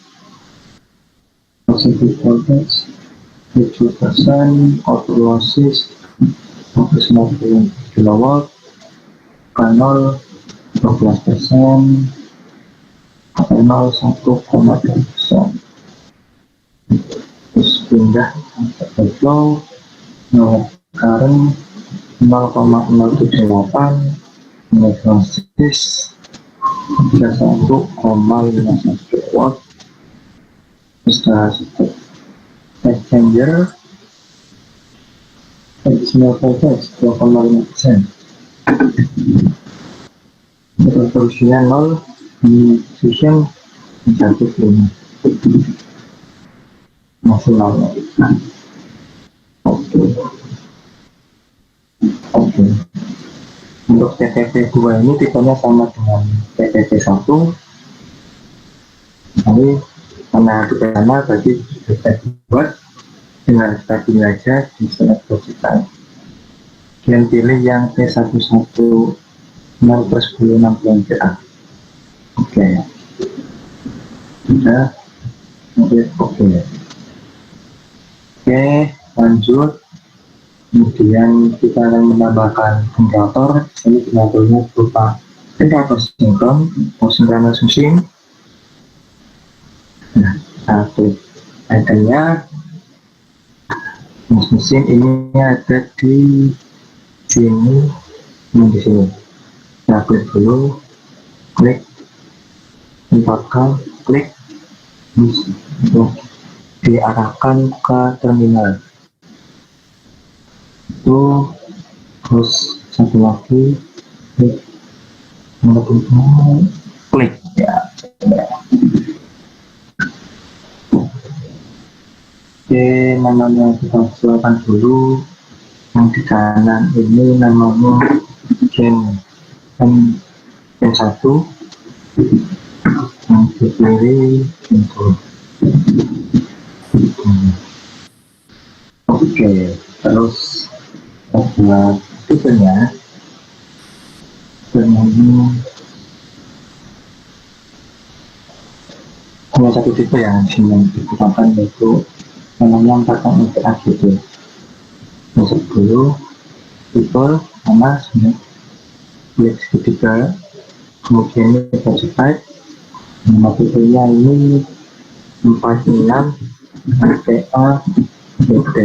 positive voltage 7%, auto losses 150 kW, kanal 12%, kanal 1,2%. Terus pindah ke flow, no current 0,078, megawatts 31,51 watt. Setelah exchanger additional voltage 2,5%. Resolusinya 0, fusion 1,5 maksimalnya. Oke. Untuk TTP2 ini tipenya sama dengan TTP1. Jadi karena tipe sama berarti kita buat dengan tadi aja di select kita. Dan pilih yang P11 0 per 10 60 ampere. Oke. Sudah. Oke. Oke, lanjut. Kemudian kita akan menambahkan generator. Ini generatornya berupa generator sinkron atau synchronous machine. Nah, satu itemnya mesin ini ada di sini, di sini. Nah, klik dulu, klik, tempatkan, klik, untuk diarahkan ke terminal. Itu terus satu lagi, klik ya. Oke, namanya kita silakan dulu. Yang di kanan ini namanya gen 1, yang di kiri gen 2. Oke, terus buat tipenya ini hanya satu tipe yang digunakan, yaitu namanya 4 AGD. Masuk dulu tipe sama klik segitiga, kemudian ini prototype. Nama tipenya ini 46 RPA BT.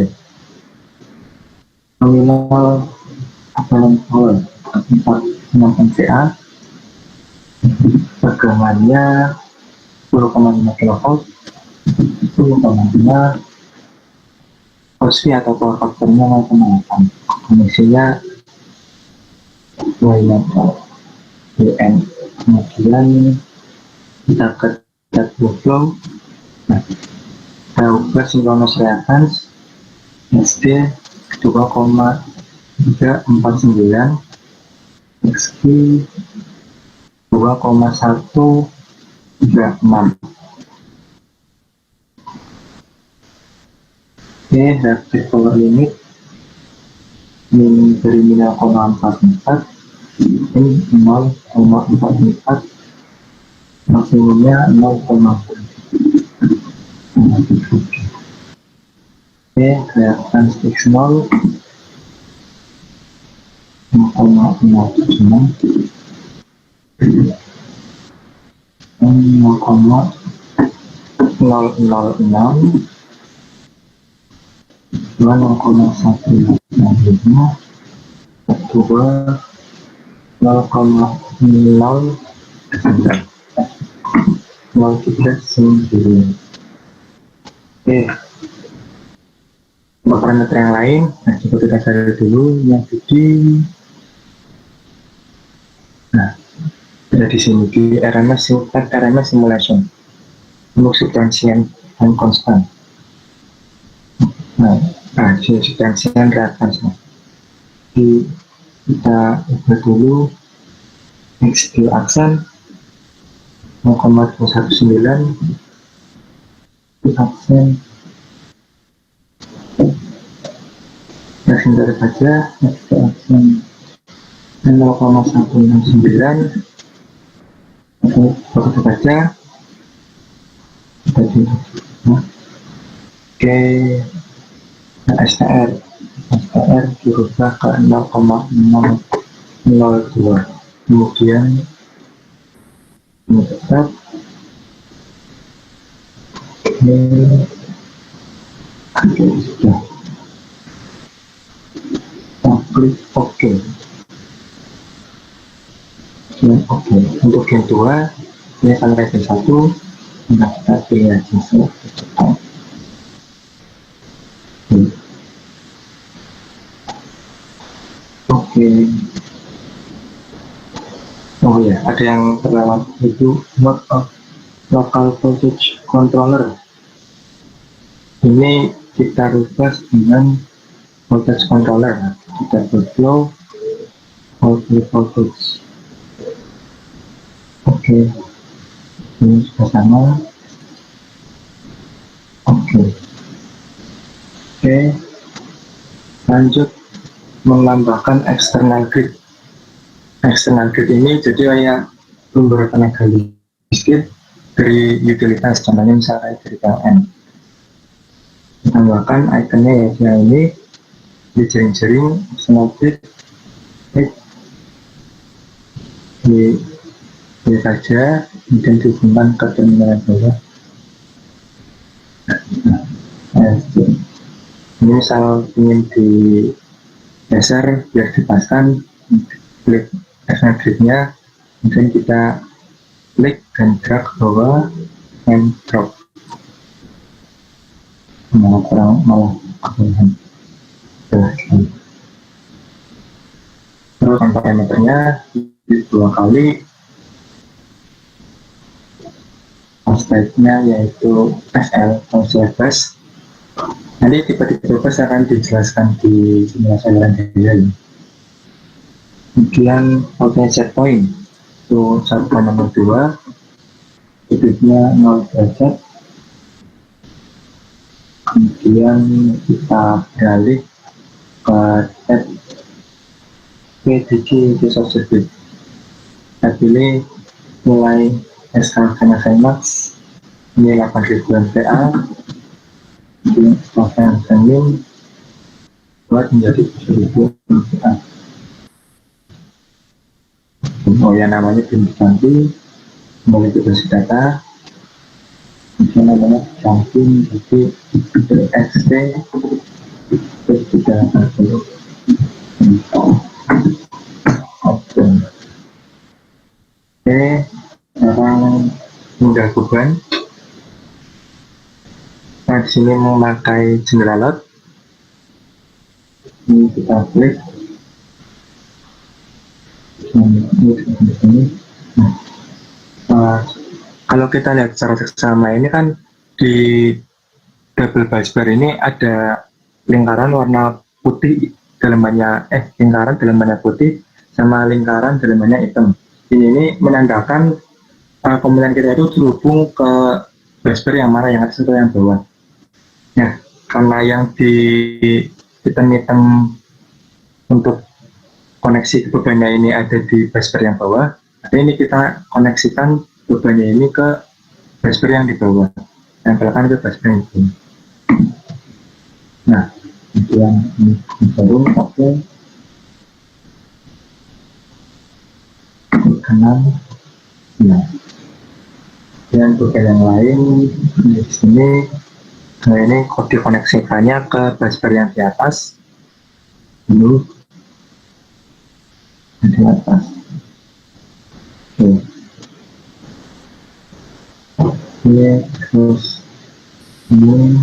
Nominal apparent power 46 MVA. Tegangannya 10,5 kV. 10,5 Horsepower atau power factor-nya 0,8. Komisinya UN. Kemudian kita ke data workflow. Nah, saya ubah synchronous reactance SD 2,349, XQ 2,136. Oke, reactive power limit min dari 0,44, ini 0,44, maksimumnya 0,4. Oke, reactance X0 0,076, 0,006, 0,155, kedua 0,039. Oke, untuk parameter yang lain, nah coba kita cari dulu yang di, nah ada di sini di RMS simulation untuk subtransient dan constant. Nah, di subtransient reactance. Kita ubah dulu XQ aksen 0,219, aksen yang singkat saja, aksen 0,169. Oke, baca. Oke, STR dirubah ke 0,002. Kemudian ini tetap. Oke, sudah. Klik OK. Oke, untuk gen 2 ini akan gen 1. Nah, kita pilih aja Oke. Oh ya, ada yang terlewat, itu mode of local voltage controller. Ini kita rubah dengan voltage controller. Kita berflow voltage. Oke, ini sudah sama. Oke, lanjut menambahkan external grid. External grid ini jadi kayak sumber tenaga listrik dari utilitas, contohnya misalnya dari PLN. Tambahkan ikonnya ya yang ini di jering-jering snowflake di saja, kemudian dihubungkan ke terminal bawah. Ini misal ingin digeser biar dipaskan, klik magnet-nya, kemudian kita klik dan drag ke bawah and drop. Malah kemudian terus untuk meternya di 2 kali, aspeknya yaitu SL atau bus. Nanti tipe-tipe bus akan dijelaskan di simulasi lain. Kemudian outnya set point itu 1,02, titiknya 0 derajat. Kemudian kita beralih ke tab PDG User Circuit. Kita pilih mulai SK Max ini 8000 MPa, kemudian setelah sending buat menjadi 1000 MPa. Oh ya, namanya bin ganti, kembali ke basi data, kemudian namanya jumping jadi XT terus kita pilih oke. Sekarang mudah beban. Nah, di sini memakai general load. Ini kita klik. Kalau kita lihat secara seksama ini kan di double busbar ini ada lingkaran warna putih dalamannya lingkaran dalamannya putih sama lingkaran dalamannya hitam. Ini menandakan komponen kita itu terhubung ke busbar yang mana, yang atas atau yang bawah. Nah, karena yang di hitam-hitam untuk koneksi bebannya ini ada di busbar yang bawah, ini kita koneksikan bebannya ini ke busbar yang di bawah, yang belakang itu busbar yang di bawah. Nah, itu yang baru oke. Kanan, nah, dan beban yang lain di sini. Nah, ini dikoneksikannya ke busbar yang di atas dulu, di atas. Oke. Oke, terus ini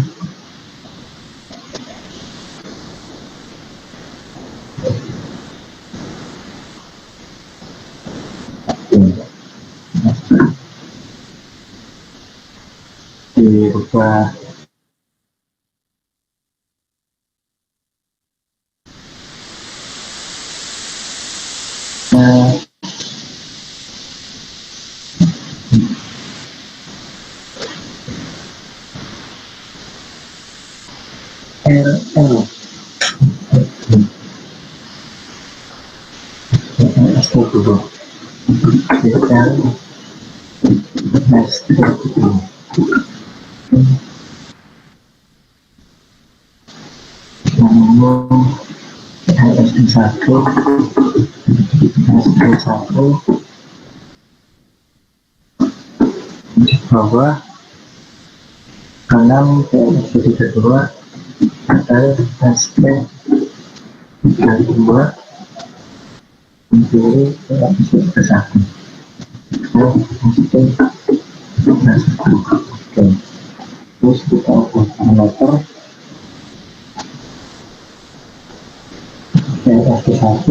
dirubah LL SD1 di bawah kanan ke SD kedua ada SP dan 2 kiri ke SD ke-1. Oke, terus kita buat motor LSD1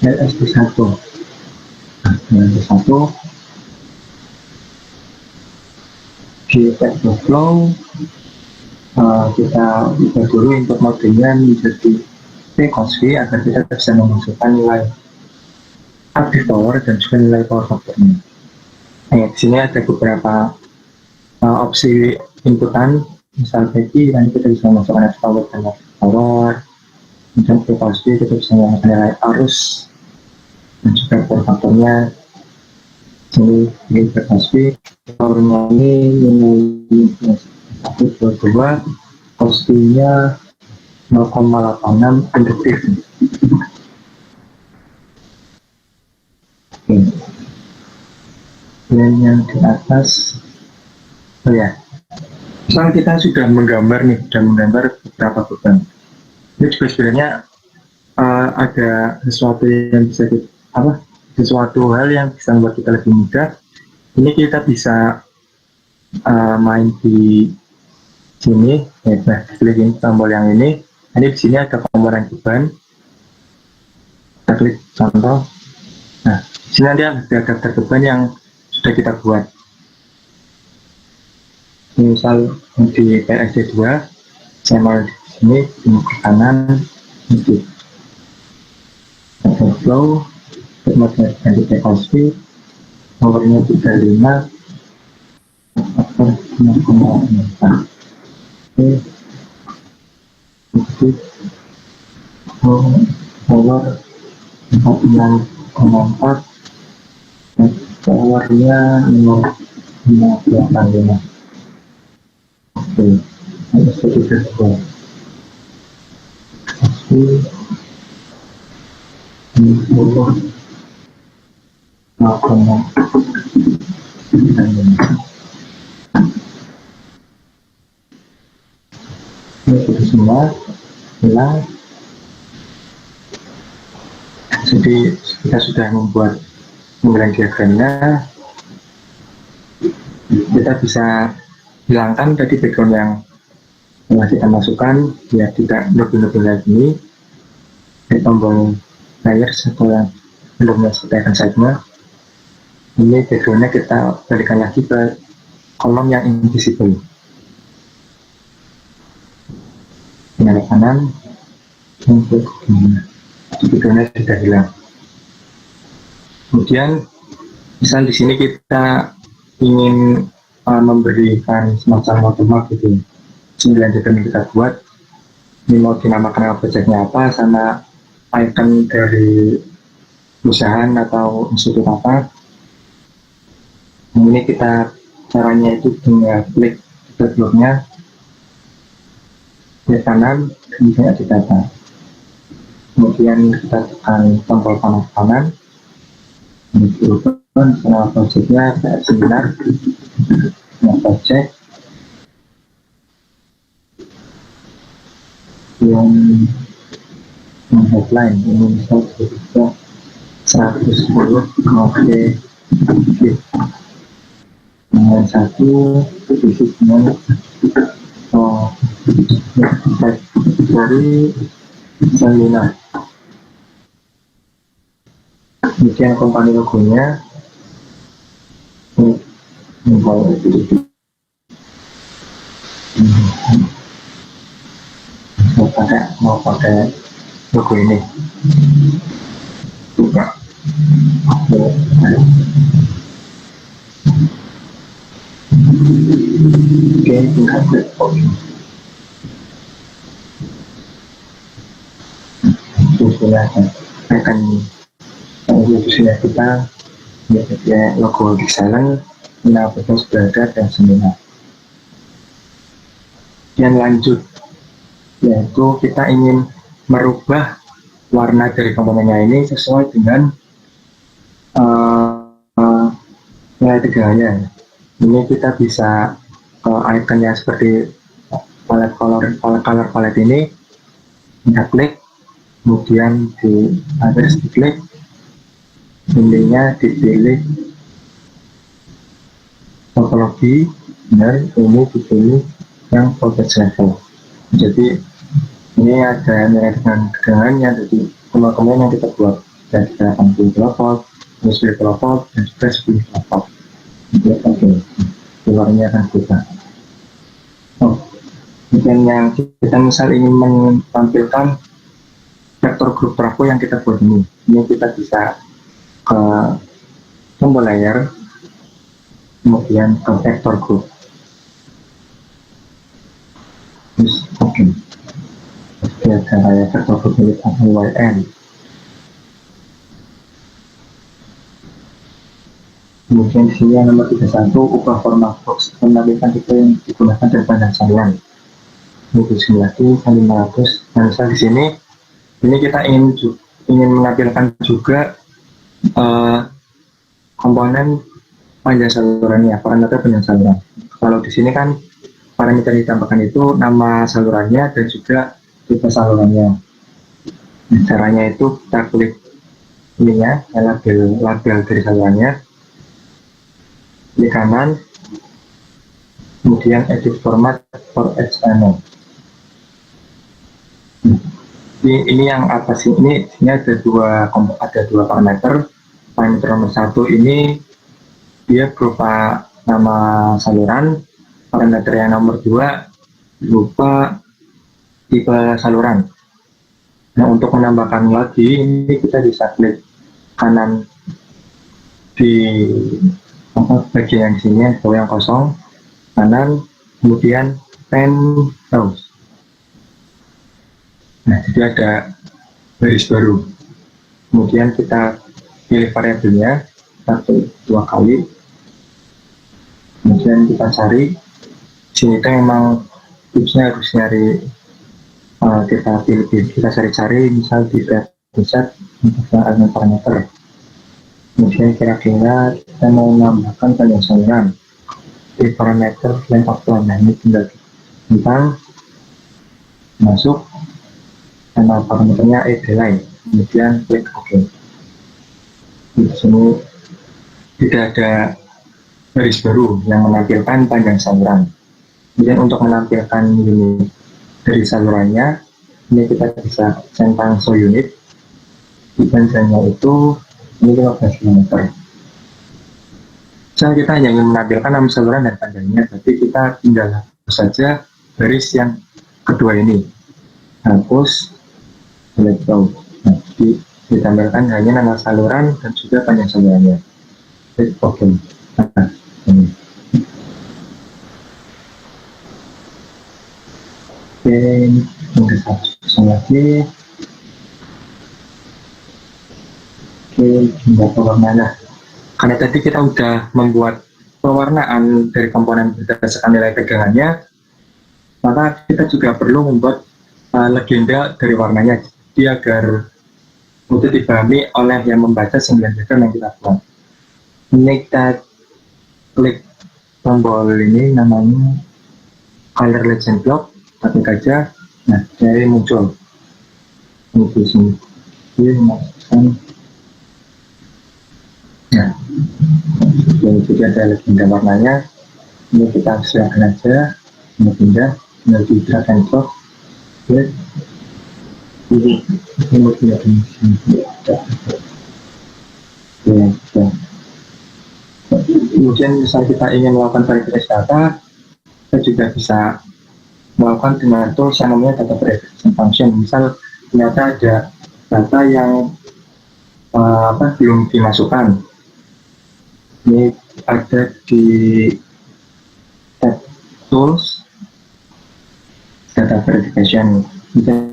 LSD1 di table flow. Kita ubah dulu input modenya menjadi P-cosV agar kita bisa memasukkan nilai active power dan juga nilai power factor-nya. Nah, di sini ada beberapa opsi inputan, misalnya PI, nanti kita bisa memasukkan active power dan active power. Kemudian P-cosV kita bisa memasukkan nilai arus dan juga power factor-nya. Ini berkasih powernya ini 1,2, costingnya 0,86 induktif. Oke. Dan yang di atas, oh ya, misalnya kita sudah menggambar beberapa beban. Ini juga sebenarnya ada sesuatu yang bisa sesuatu hal yang bisa membuat kita lebih mudah. Ini kita bisa main di sini, klik ini tombol yang ini. Di sini ada komponen beban. Kita klik contoh. Nah, di sini ada daftar beban yang sudah kita buat. Misal di PSD 2, saya mau di sini di kanan, ini flow, kemudian ganti take speed, nomornya 35, faktor 0,4. Oke, power 46,4, powernya 0,85. Oke, ada sedikit buat ini 10 ini semua hilang. Jadi kita sudah membuat pemilihan diagramnya. Kita bisa hilangkan tadi background yang telah kita masukkan biar tidak lebih-lebih lagi di tombol layers atau yang belum menyelesaikan saja. Ini backgroundnya kita balikan lagi ke kolom yang invisible. Dengan kanan untuk backgroundnya sudah hilang. Kemudian misal di sini kita ingin memberikan semacam watermark gitu, 9 diagram yang kita buat. Ini mau dinamakan objeknya apa, sama icon dari perusahaan atau institut apa. Ini kita caranya itu dengan klik bloknya di kanan, kemudian di data. Kemudian kita tekan tombol panel kanan, ini diubah nama projectnya kayak seminar, nama project yang headline ini misal juga 110 oke, dengan satu fisiknya dari seminar. Kemudian company logonya mau pakai logo ini buka. Oke, tinggal klik OK. Sudah akan institusinya kita ya, logo di sana, nama betul sudah ada dan seminar. Yang lanjut yaitu kita ingin merubah warna dari komponennya ini sesuai dengan nilai tegangannya. Ini kita bisa ikonnya seperti color palette ini, kita klik, kemudian di atas diklik, intinya dipilih topologi, dan ini dipilih yang voltage level. Jadi ini ada nilai tegangannya, jadi komponen yang kita buat dari 80 kV, 10 kV, dan juga 10 kV. Oke, keluarnya akan berubah. Kemudian yang kita misal ingin menampilkan vektor grup trafo yang kita buat ini kita bisa ke tombol layer, kemudian ke vektor grup. Oke. Ada kayak vektor grup milik YN. Kemudian di sini yang nomor 31, ubah format box menampilkan tipe yang digunakan dan panjang salinan. Ini di sini lagi 500. Nah, misal di sini ini kita ingin menampilkan juga komponen panjang salurannya, parameter panjang saluran. Kalau di sini kan parameter yang ditambahkan itu nama salurannya dan juga tipe salurannya. Nah, caranya itu kita klik ininya, label dari salurannya, di kanan, kemudian edit format for HTML. Ini yang apa sih? Ini ada dua parameter. Parameter nomor 1 ini dia berupa nama saluran. Parameter yang nomor 2 berupa tipe saluran. Nah, untuk menambahkan lagi, ini kita bisa klik kanan di bagian yang sini atau yang kosong, kanan, kemudian pen browse. Nah, jadi ada baris baru. Kemudian kita pilih variabelnya, kita klik 2 kali. Kemudian kita cari. Sini itu memang tipsnya harus nyari, kita cari-cari, misal di preset untuk elemen parameter. Kemudian kira-kira kita mau menambahkan panjang saluran di parameter length of line. Nah, ini tinggal tentang masuk nama parameternya line, kemudian klik OK. Di sini tidak ada garis baru yang menampilkan panjang saluran. Kemudian untuk menampilkan ini dari salurannya, ini kita bisa centang show unit. Di panjangnya itu ini 15 km. Misalnya kita hanya ingin menampilkan nama saluran dan panjangnya, tapi kita tinggal hapus saja garis yang kedua ini. Hapus, select all. Nah, ditampilkan hanya nama saluran dan juga panjang salurannya. Oke. Nah, ini. Oke, mungkin satu lagi. Oke, pindah ke warna. Karena tadi kita udah membuat pewarnaan dari komponen berdasarkan nilai pegangannya, maka kita juga perlu membuat legenda dari warnanya, jadi agar mudah dipahami oleh yang membaca 9 diagram yang kita buat. Ini kita klik tombol ini, namanya color legend block, klik aja. Nah, jadi muncul ini di sini. Ini masukkan. Nah, jadi ada legenda warnanya. Ini kita silakan aja, ini pindah, tinggal di drag and drop. Oke, ini pindah di sini. Kemudian misal kita ingin melakukan verifikasi data, kita juga bisa melakukan dengan tools yang namanya data verification function. Misal ternyata ada data yang belum dimasukkan. Ini ada di tab tools data verification.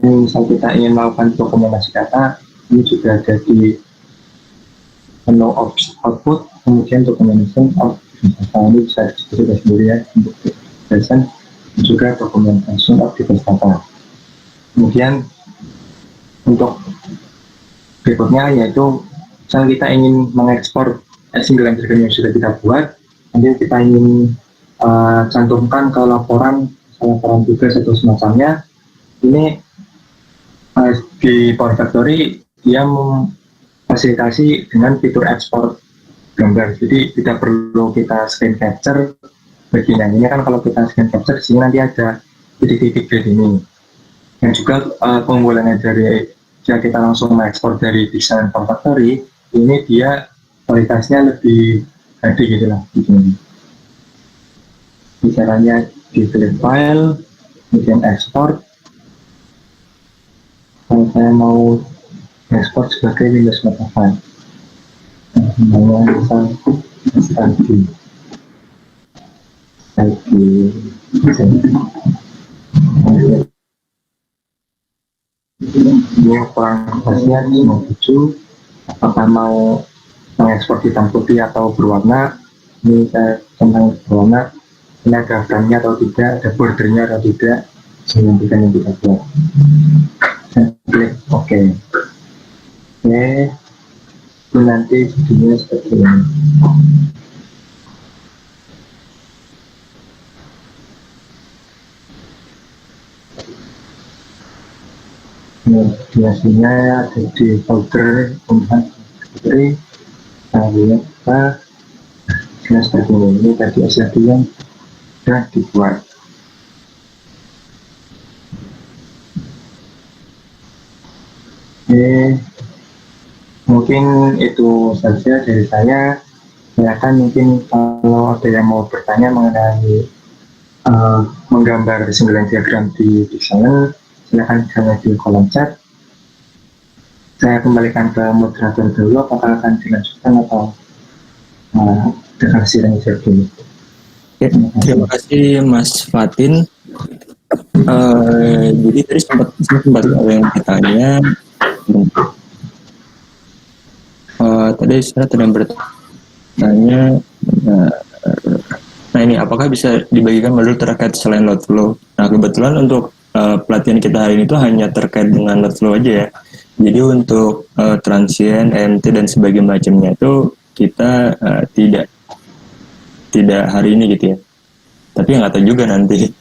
Misal kita ingin melakukan dokumentasi data, ini juga ada di menu output, kemudian documentation of data. Ini bisa dicari sendiri ya, untuk documentation juga documentation of data. Kemudian untuk berikutnya yaitu misal kita ingin mengekspor single diagram yang sudah kita buat, nanti kita ingin cantumkan ke laporan tugas atau semacamnya. Ini di Power Factory dia memfasilitasi dengan fitur ekspor gambar, jadi tidak perlu kita screen capture bagian ini. Kan kalau kita screen capture di sini nanti ada titik-titik di sini. Dan juga keunggulannya dari jika kita langsung mengekspor dari desain Power Factory, ini dia kualitasnya lebih HD gitu lah di sini. Caranya di file, kemudian ekspor. Kalau saya mau ekspor sebagai Windows Meta, namanya misal lagi ini ukuran kertasnya 57. Apakah mau mengekspor hitam putih atau berwarna. Ini saya tentang berwarna, ini ada frame-nya atau tidak, ada bordernya atau tidak, menentukan yang kita buat. Saya klik OK. Oke, itu nanti jadinya seperti ini. Biasanya ada di folder kemudian seperti kita seperti ini tadi SLD yang sudah dibuat. Oke, mungkin itu saja dari saya. Silakan mungkin kalau ada yang mau bertanya mengenai menggambar single line diagram di Pixel, silakan jangan di kolom chat. Saya kembalikan ke moderator dulu, apakah akan dilanjutkan atau dengan sidang dulu. Terima kasih Mas Fatin. Jadi tadi sempat ada yang bertanya. Tadi saya tadi bertanya. Nah ini apakah bisa dibagikan modul terkait selain load flow? Nah kebetulan untuk pelatihan kita hari ini itu hanya terkait dengan load flow aja ya. Jadi untuk transient, MT dan sebagainya macamnya itu kita tidak hari ini gitu ya. Tapi nggak tahu juga nanti.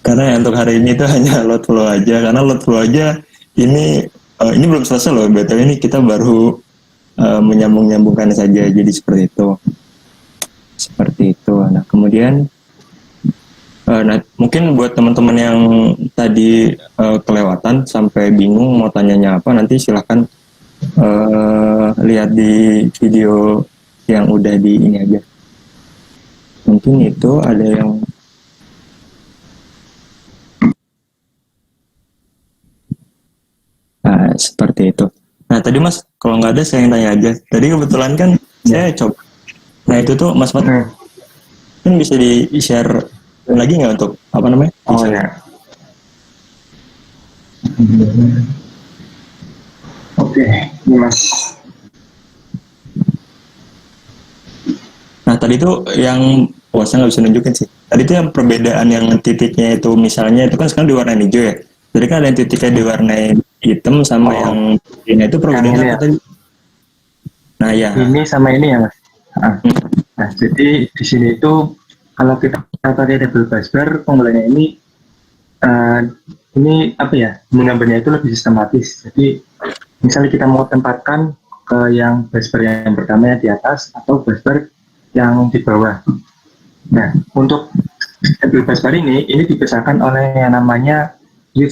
Karena yang untuk hari ini itu hanya load flow aja. Karena load flow aja ini belum selesai loh. BTW ini kita baru menyambung-nyambungkan saja. Jadi seperti itu. Nah kemudian mungkin buat teman-teman yang tadi kelewatan sampai bingung mau tanyanya apa, nanti silahkan lihat di video yang udah di ini aja. Mungkin itu ada yang seperti itu. Nah tadi Mas, kalau nggak ada saya yang tanya aja. Tadi kebetulan kan saya coba. Nah itu tuh Mas Mat, kan bisa di-share lagi nggak untuk apa namanya? Oh ya. Oke, ini Mas. Nah tadi tuh yang saya nggak bisa nunjukin sih. Tadi tuh yang perbedaan yang titiknya itu misalnya itu kan sekarang diwarnain hijau ya. Tadi kan ada yang titiknya diwarnain hitam sama yang ini itu perbedaannya apa tadi? Nah ya. Ini sama ini ya Mas. Nah jadi di sini itu kalau kita pakai table busbar, penggunaannya ini apa ya? Menggambarnya itu lebih sistematis. Jadi misalnya kita mau tempatkan ke yang busbar yang pertama yang di atas atau busbar yang di bawah. Nah untuk table busbar ini dipisahkan oleh yang namanya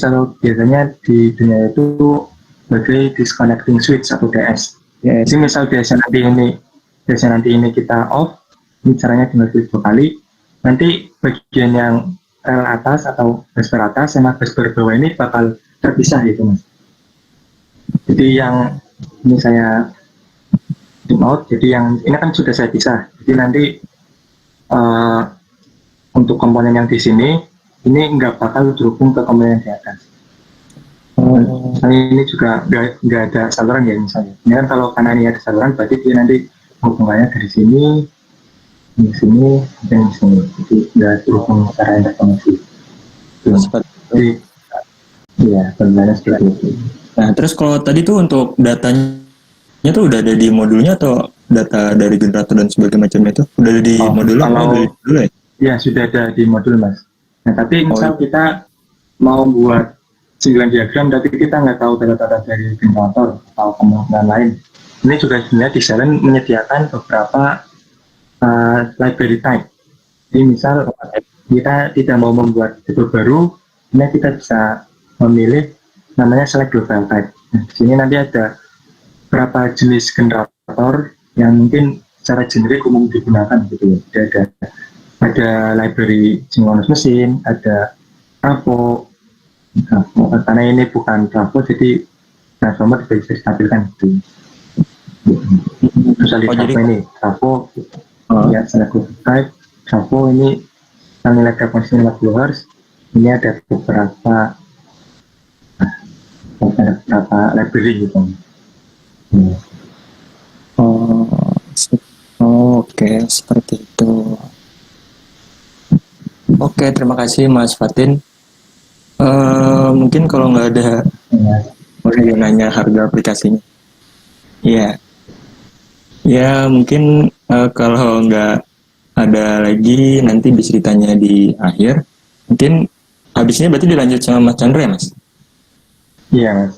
kalau biasanya di dunia itu sebagai disconnecting switch atau DS. Jadi misal biasa nanti ini kita off, ini caranya tinggal klik 2 kali. Nanti bagian yang rel atas atau busbar atas sama busbar bawah ini bakal terpisah gitu Mas. Jadi yang ini saya zoom out, jadi yang ini kan sudah saya pisah. Jadi nanti untuk komponen yang di sini ini nggak bakal terhubung ke komponen di atas. Ini juga nggak ada saluran ya misalnya. Ini kan kalau karena ini ada saluran, berarti dia nanti hubungannya dari sini, di sini, dan di sini. Jadi nggak terhubung secara interkoneksi. Jadi, ya sebenarnya seperti itu. Nah terus kalau tadi tuh untuk datanya tuh udah ada di modulnya atau data dari generator dan sebagainya macamnya itu udah ada di modulnya? Kalau ya sudah ada di modul Mas. Nah tapi misal kita mau buat single line diagram tapi kita nggak tahu data-data dari generator atau kemungkinan lain, ini juga sebenarnya Design menyediakan beberapa library type. Jadi misal kita tidak mau membuat tipe baru, ini kita bisa memilih namanya select global type. Nah, di sini nanti ada beberapa jenis generator yang mungkin secara generik umum digunakan gitu ya. Ada library sinkronus mesin, ada trafo, karena ini bukan trafo jadi transformer bisa ditampilkan gitu. Terus ada trafo ini, trafo ya select global type, trafo ini nilai frekuensi 50 Hz. Ini ada beberapa library gitu. Oke, seperti itu. Oke, terima kasih Mas Fatin. Mungkin kalau nggak ada, boleh nanya harga aplikasinya. Iya, ya mungkin kalau nggak ada lagi nanti bisa ditanya di akhir. Mungkin habisnya berarti dilanjut sama Mas Chandra ya Mas? Iya, Mas.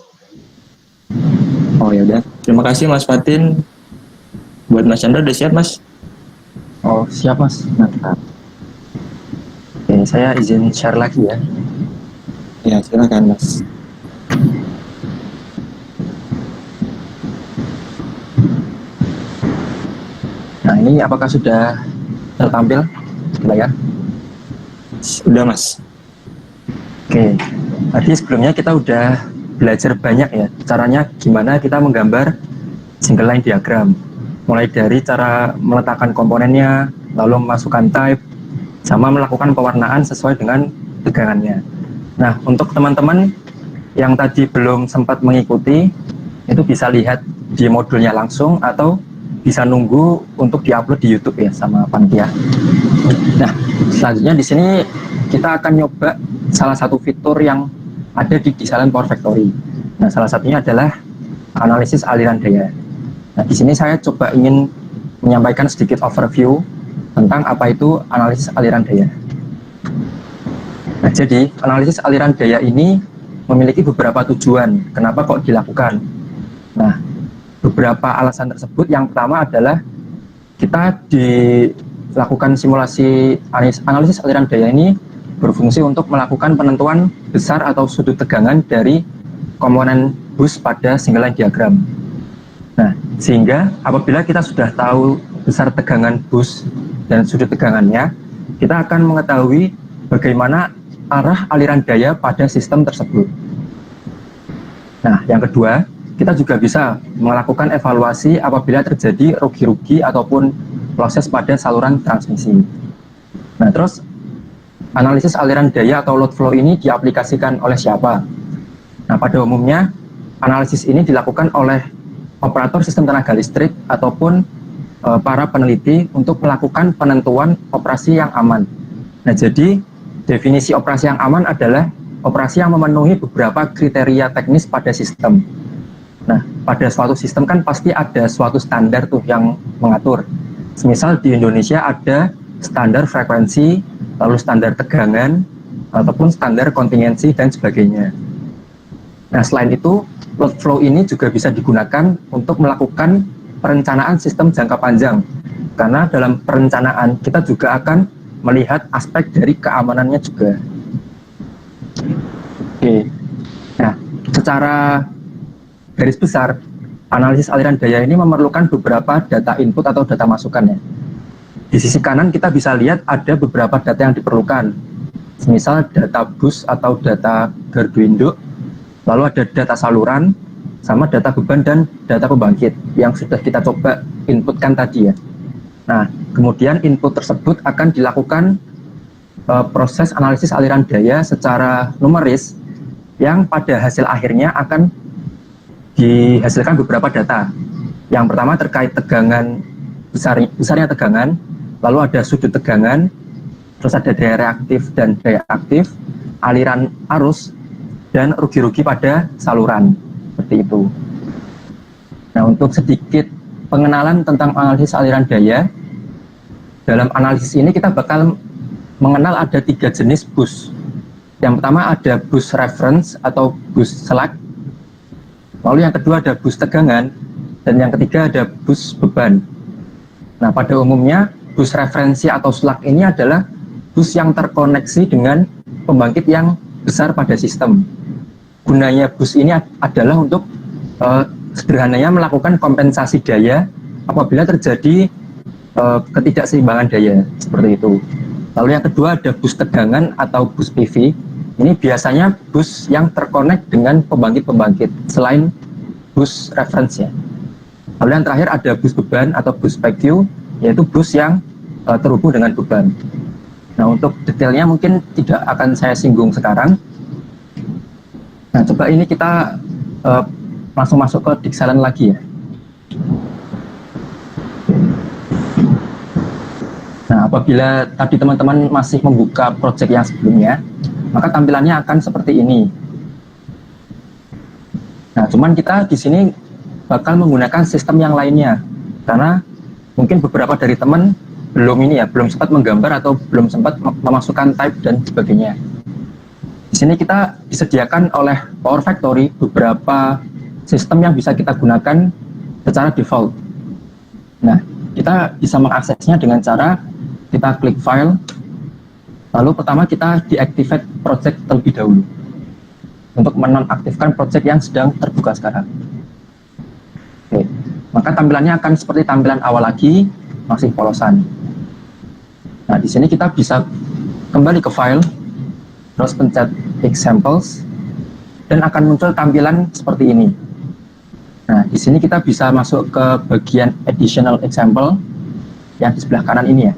Oh ya udah, terima kasih Mas Fatin. Buat Mas Chandra udah siap Mas? Oh, siap Mas. Mantap. Oke, saya izin share lagi ya. Ya silakan Mas. Nah, ini apakah sudah tertampil di layar? Sudah Mas. Oke, tadi sebelumnya kita udah belajar banyak ya, caranya gimana kita menggambar single line diagram. Mulai dari cara meletakkan komponennya, lalu memasukkan type, sama melakukan pewarnaan sesuai dengan tegangannya. Nah, untuk teman-teman yang tadi belum sempat mengikuti, itu bisa lihat di modulnya langsung atau bisa nunggu untuk diupload di YouTube ya sama panitia. Nah, selanjutnya di sini kita akan nyoba salah satu fitur yang ada di Desalegn Power Factory. Nah, salah satunya adalah analisis aliran daya. Nah, di sini saya coba ingin menyampaikan sedikit overview tentang apa itu analisis aliran daya. Nah, jadi analisis aliran daya ini memiliki beberapa tujuan. Kenapa kok dilakukan? Nah, beberapa alasan tersebut. Yang pertama adalah kita dilakukan simulasi analisis aliran daya ini berfungsi untuk melakukan penentuan besar atau sudut tegangan dari komponen bus pada single line diagram. Nah, sehingga apabila kita sudah tahu besar tegangan bus dan sudut tegangannya, kita akan mengetahui bagaimana arah aliran daya pada sistem tersebut. Nah, yang kedua, kita juga bisa melakukan evaluasi apabila terjadi rugi-rugi ataupun proses pada saluran transmisi. Nah, terus analisis aliran daya atau load flow ini diaplikasikan oleh siapa? Nah, pada umumnya analisis ini dilakukan oleh operator sistem tenaga listrik ataupun para peneliti untuk melakukan penentuan operasi yang aman. Nah, jadi definisi operasi yang aman adalah operasi yang memenuhi beberapa kriteria teknis pada sistem. Nah, pada suatu sistem kan pasti ada suatu standar tuh yang mengatur. Semisal di Indonesia ada standar frekuensi, lalu standar tegangan, ataupun standar kontingensi dan sebagainya. Nah, selain itu, load flow ini juga bisa digunakan untuk melakukan perencanaan sistem jangka panjang. Karena dalam perencanaan kita juga akan melihat aspek dari keamanannya juga. Oke. Nah, secara garis besar, analisis aliran daya ini memerlukan beberapa data input atau data masukan ya. Di sisi kanan kita bisa lihat ada beberapa data yang diperlukan. Misal data bus atau data gardu induk, lalu ada data saluran, sama data beban dan data pembangkit yang sudah kita coba inputkan tadi ya. Nah, kemudian input tersebut akan dilakukan proses analisis aliran daya secara numeris yang pada hasil akhirnya akan dihasilkan beberapa data. Yang pertama terkait tegangan, besarnya tegangan, lalu ada sudut tegangan, terus ada daya reaktif dan daya aktif, aliran arus, dan rugi-rugi pada saluran. Seperti itu. Nah, untuk sedikit pengenalan tentang analisis aliran daya, dalam analisis ini kita bakal mengenal ada 3 jenis bus. Yang pertama ada bus reference atau bus select, lalu yang kedua ada bus tegangan, dan yang ketiga ada bus beban. Nah, pada umumnya bus referensi atau select ini adalah bus yang terkoneksi dengan pembangkit yang besar pada sistem. Gunanya bus ini adalah untuk sederhananya melakukan kompensasi daya apabila terjadi ketidakseimbangan daya, seperti itu. Lalu yang kedua ada bus tegangan atau bus PV. Ini biasanya bus yang terkonek dengan pembangkit-pembangkit selain bus reference ya. Lalu yang terakhir ada bus beban atau bus PQ, yaitu bus yang terhubung dengan beban. Nah, untuk detailnya mungkin tidak akan saya singgung sekarang. Nah, coba ini kita langsung masuk ke Desalegn lagi ya. Nah, apabila tadi teman-teman masih membuka project yang sebelumnya, maka tampilannya akan seperti ini. Nah, cuman kita di sini bakal menggunakan sistem yang lainnya, karena mungkin beberapa dari teman belum sempat menggambar atau belum sempat memasukkan type dan sebagainya. Di sini kita disediakan oleh Power Factory beberapa sistem yang bisa kita gunakan secara default. Nah, kita bisa mengaksesnya dengan cara kita klik file, lalu pertama kita deactivate project terlebih dahulu untuk menonaktifkan project yang sedang terbuka sekarang. Oke, maka tampilannya akan seperti tampilan awal lagi, masih polosan. Nah, di sini kita bisa kembali ke file, terus pencet examples, dan akan muncul tampilan seperti ini. Nah, di sini kita bisa masuk ke bagian additional example yang di sebelah kanan ini ya.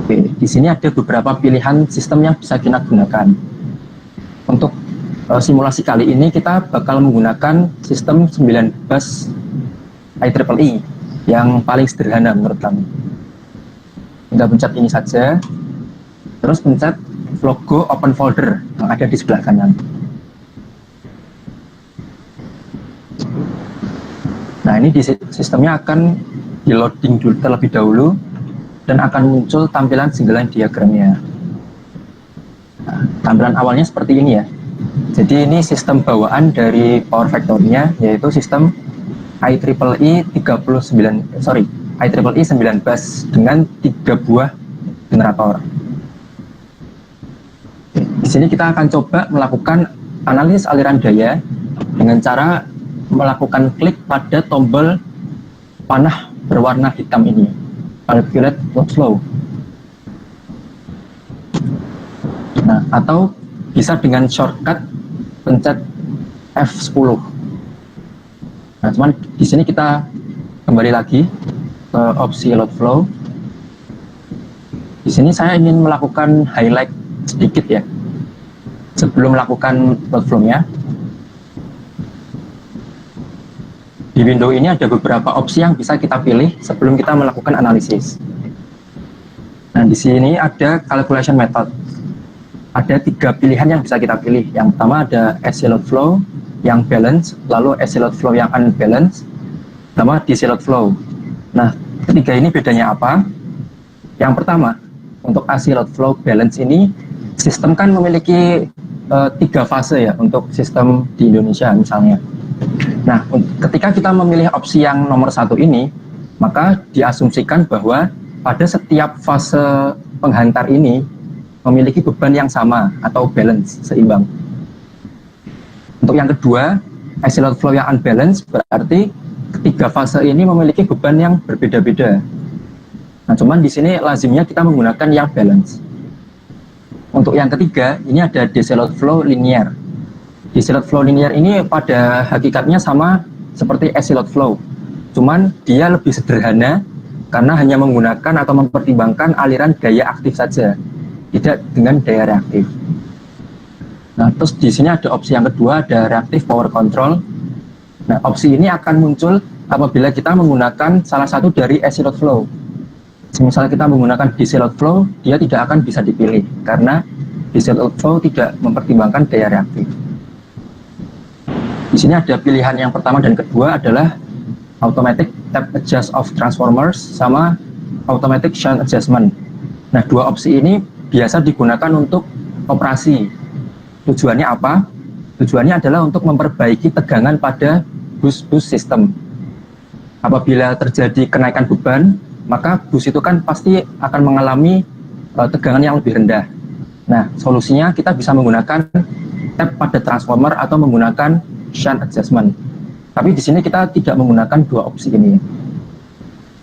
Oke, di sini ada beberapa pilihan sistem yang bisa kita gunakan. Untuk simulasi kali ini kita bakal menggunakan sistem 9 bus IEEE yang paling sederhana menurut kami. Tinggal pencet ini saja, terus pencet logo open folder yang ada di sebelah kanan. Nah, ini di sistemnya akan di loading dulu terlebih dahulu dan akan muncul tampilan single line diagramnya. Nah, tampilan awalnya seperti ini ya. Jadi ini sistem bawaan dari Power Factory-nya, yaitu sistem IEEE 9 bus dengan 3 buah generator. Di sini kita akan coba melakukan analisis aliran daya dengan cara melakukan klik pada tombol panah berwarna hitam ini, calculate workflow. Nah, atau bisa dengan shortcut pencet F10. Nah, cuman di sini kita kembali lagi ke opsi load flow. Di sini saya ingin melakukan highlight sedikit ya sebelum melakukan load flow-nya. Di window ini ada beberapa opsi yang bisa kita pilih sebelum kita melakukan analisis. Nah, di sini ada calculation method. Ada 3 pilihan yang bisa kita pilih. Yang pertama ada AC load flow yang balance, lalu AC load flow yang unbalance, sama DC load flow. Nah, ketiga ini bedanya apa? Yang pertama, untuk AC load flow balance ini, sistem kan memiliki 3 fase ya untuk sistem di Indonesia misalnya. Nah, ketika kita memilih opsi yang nomor 1 ini, maka diasumsikan bahwa pada setiap fase penghantar ini memiliki beban yang sama atau balance, seimbang. Untuk yang kedua, AC load flow yang unbalance berarti ketiga fase ini memiliki beban yang berbeda-beda. Nah, cuman di sini lazimnya kita menggunakan yang balance. Untuk yang ketiga, ini ada DC load flow linear. DC load flow linear ini pada hakikatnya sama seperti AC load flow, cuman dia lebih sederhana karena hanya menggunakan atau mempertimbangkan aliran daya aktif saja, tidak dengan daya reaktif. Nah, terus di sini ada opsi yang kedua, ada reactive power control. Nah, opsi ini akan muncul apabila kita menggunakan salah satu dari AC load flow. Misalnya kita menggunakan DC load flow, dia tidak akan bisa dipilih karena DC load flow tidak mempertimbangkan daya reaktif. Di sini ada pilihan yang pertama dan kedua adalah automatic tap adjust of transformers sama automatic shunt adjustment. Nah, dua opsi ini biasa digunakan untuk operasi. Tujuannya apa? Tujuannya adalah untuk memperbaiki tegangan pada bus-bus sistem. Apabila terjadi kenaikan beban, maka bus itu kan pasti akan mengalami tegangan yang lebih rendah. Nah, solusinya kita bisa menggunakan tap pada transformer atau menggunakan shunt adjustment. Tapi di sini kita tidak menggunakan dua opsi ini.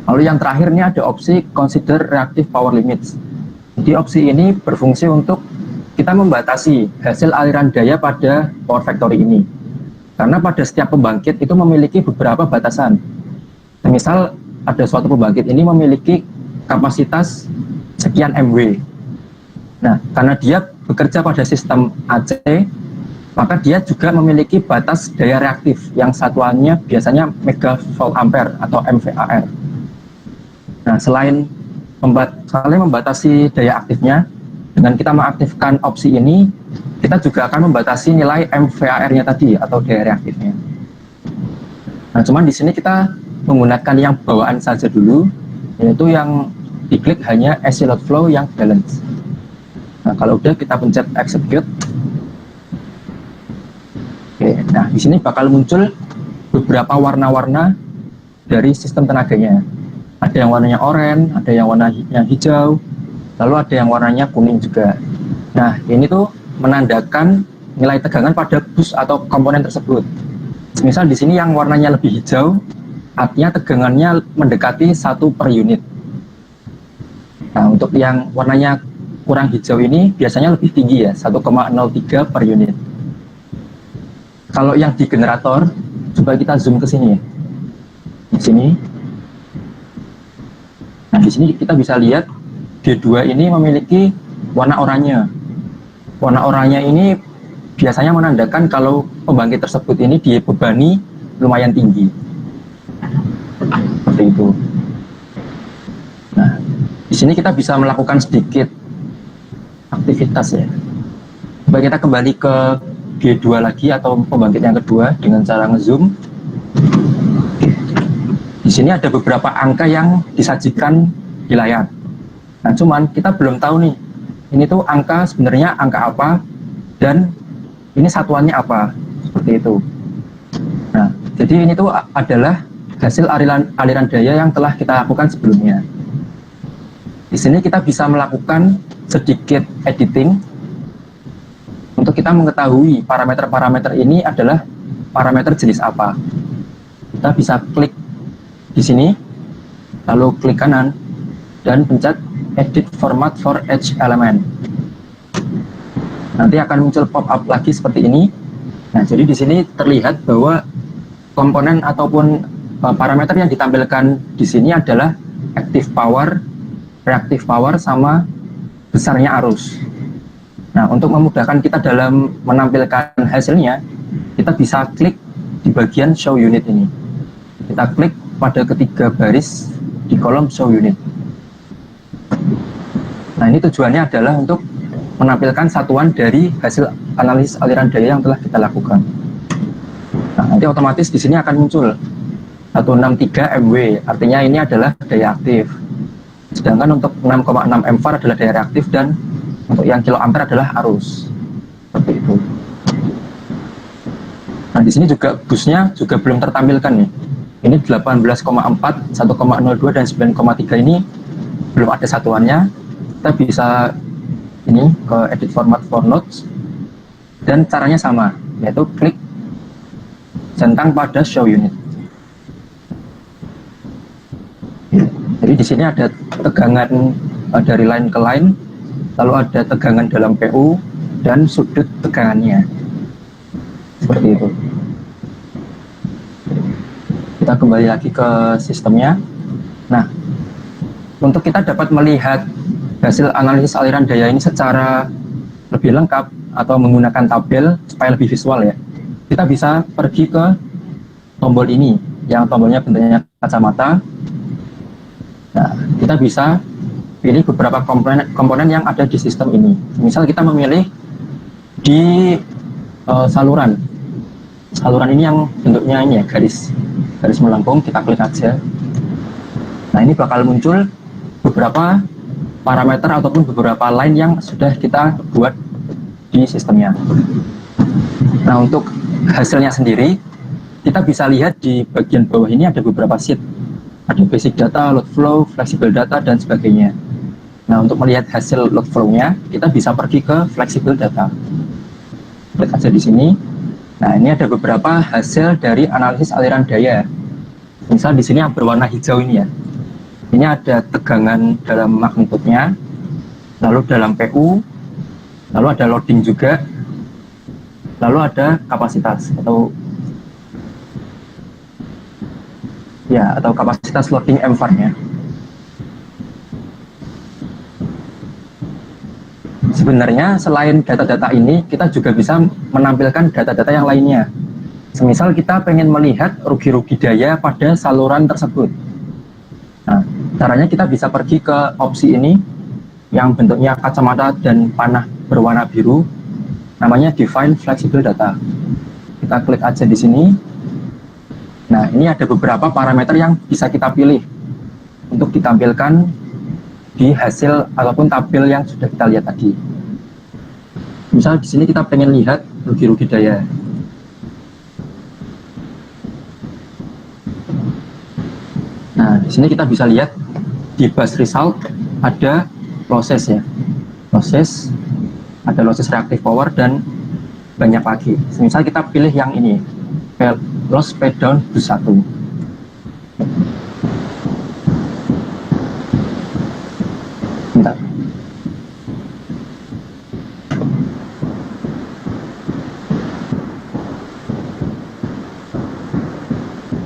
Lalu yang terakhirnya ada opsi consider reactive power limits. Jadi opsi ini berfungsi untuk kita membatasi hasil aliran daya pada power factory ini. Karena pada setiap pembangkit itu memiliki beberapa batasan. Misal ada suatu pembangkit ini memiliki kapasitas sekian MW. Nah, karena dia bekerja pada sistem AC, maka dia juga memiliki batas daya reaktif yang satuannya biasanya megavolt ampere atau MVAR. Nah, selain saling membatasi daya aktifnya. Dengan kita mengaktifkan opsi ini, kita juga akan membatasi nilai MVAR-nya tadi atau daya reaktifnya. Nah, cuman di sini kita menggunakan yang bawaan saja dulu, yaitu yang diklik hanya AC load flow yang balance. Nah, kalau udah kita pencet execute. Oke, nah di sini bakal muncul beberapa warna-warna dari sistem tenaganya. Ada yang warnanya oranye, ada yang warnanya hijau, lalu ada yang warnanya kuning juga. Nah, ini tuh menandakan nilai tegangan pada bus atau komponen tersebut. Misal di sini yang warnanya lebih hijau, artinya tegangannya mendekati 1 per unit. Nah, untuk yang warnanya kurang hijau ini biasanya lebih tinggi ya, 1,03 per unit. Kalau yang di generator, coba kita zoom ke sini ya. Di sini. Nah, di sini kita bisa lihat G2 ini memiliki warna oranye. Warna oranye ini biasanya menandakan kalau pembangkit tersebut ini dibebani lumayan tinggi. Seperti itu. Nah, di sini kita bisa melakukan sedikit aktivitas ya. Coba kita kembali ke G2 lagi atau pembangkit yang kedua dengan cara ngezoom. Di sini ada beberapa angka yang disajikan di layar. Nah, cuman kita belum tahu nih, ini tuh angka sebenarnya angka apa dan ini satuannya apa, seperti itu. Nah, jadi ini tuh adalah hasil aliran daya yang telah kita lakukan sebelumnya. Di sini kita bisa melakukan sedikit editing untuk kita mengetahui parameter-parameter ini adalah parameter jenis apa. Kita bisa klik di sini, lalu klik kanan dan pencet Edit Format for Each Element. Nanti akan muncul pop-up lagi seperti ini. Nah, jadi di sini terlihat bahwa komponen ataupun parameter yang ditampilkan di sini adalah active power, reactive power, sama besarnya arus. Nah, untuk memudahkan kita dalam menampilkan hasilnya, kita bisa klik di bagian Show Unit ini. Kita klik pada ketiga baris di kolom Show Unit. Nah, ini tujuannya adalah untuk menampilkan satuan dari hasil analisis aliran daya yang telah kita lakukan. Nah, nanti otomatis di sini akan muncul 163 MW, artinya ini adalah daya aktif. Sedangkan untuk 6,6 mVAR adalah daya reaktif dan untuk yang kiloampere adalah arus. Seperti itu. Nah, di sini juga busnya juga belum tertampilkan nih. Ini 18,4, 1,02 dan 9,3 ini belum ada satuannya. Kita bisa ini ke edit format for nodes dan caranya sama, yaitu klik centang pada show unit. Jadi di sini ada tegangan dari line ke line, lalu ada tegangan dalam PU dan sudut tegangannya. Seperti itu. Kita kembali lagi ke sistemnya. Nah, untuk kita dapat melihat hasil analisis aliran daya ini secara lebih lengkap atau menggunakan tabel supaya lebih visual ya, kita bisa pergi ke tombol ini yang tombolnya bentuknya kacamata. Nah, kita bisa pilih beberapa komponen yang ada di sistem ini. Misal kita memilih di saluran ini yang bentuknya ini ya, garis melengkung, kita klik aja. Nah, ini bakal muncul beberapa parameter ataupun beberapa line yang sudah kita buat di sistemnya. Nah, untuk hasilnya sendiri, kita bisa lihat di bagian bawah ini ada beberapa sheet. Ada basic data, load flow, flexible data, dan sebagainya. Nah, untuk melihat hasil load flow-nya, kita bisa pergi ke flexible data. Klik aja di sini. Nah, ini ada beberapa hasil dari analisis aliran daya. Misal di sini yang berwarna hijau ini ya. Ini ada tegangan dalam magnitudenya, lalu dalam PU, lalu ada loading juga, lalu ada kapasitas atau kapasitas loading MVAR-nya. Sebenarnya selain data-data ini, kita juga bisa menampilkan data-data yang lainnya. Semisal kita pengen melihat rugi-rugi daya pada saluran tersebut. Nah, Caranya kita bisa pergi ke opsi ini yang bentuknya kacamata dan panah berwarna biru, namanya Define Flexible Data. Kita klik aja di sini. Nah, ini ada beberapa parameter yang bisa kita pilih untuk ditampilkan di hasil ataupun tabel yang sudah kita lihat tadi. Misal di sini kita pengen lihat rugi-rugi daya. Nah, di sini kita bisa lihat di bus result ada losses ya. Losses, ada losses reactive power dan banyak lagi. Misal kita pilih yang ini, loss paid down bus 1. Bentar.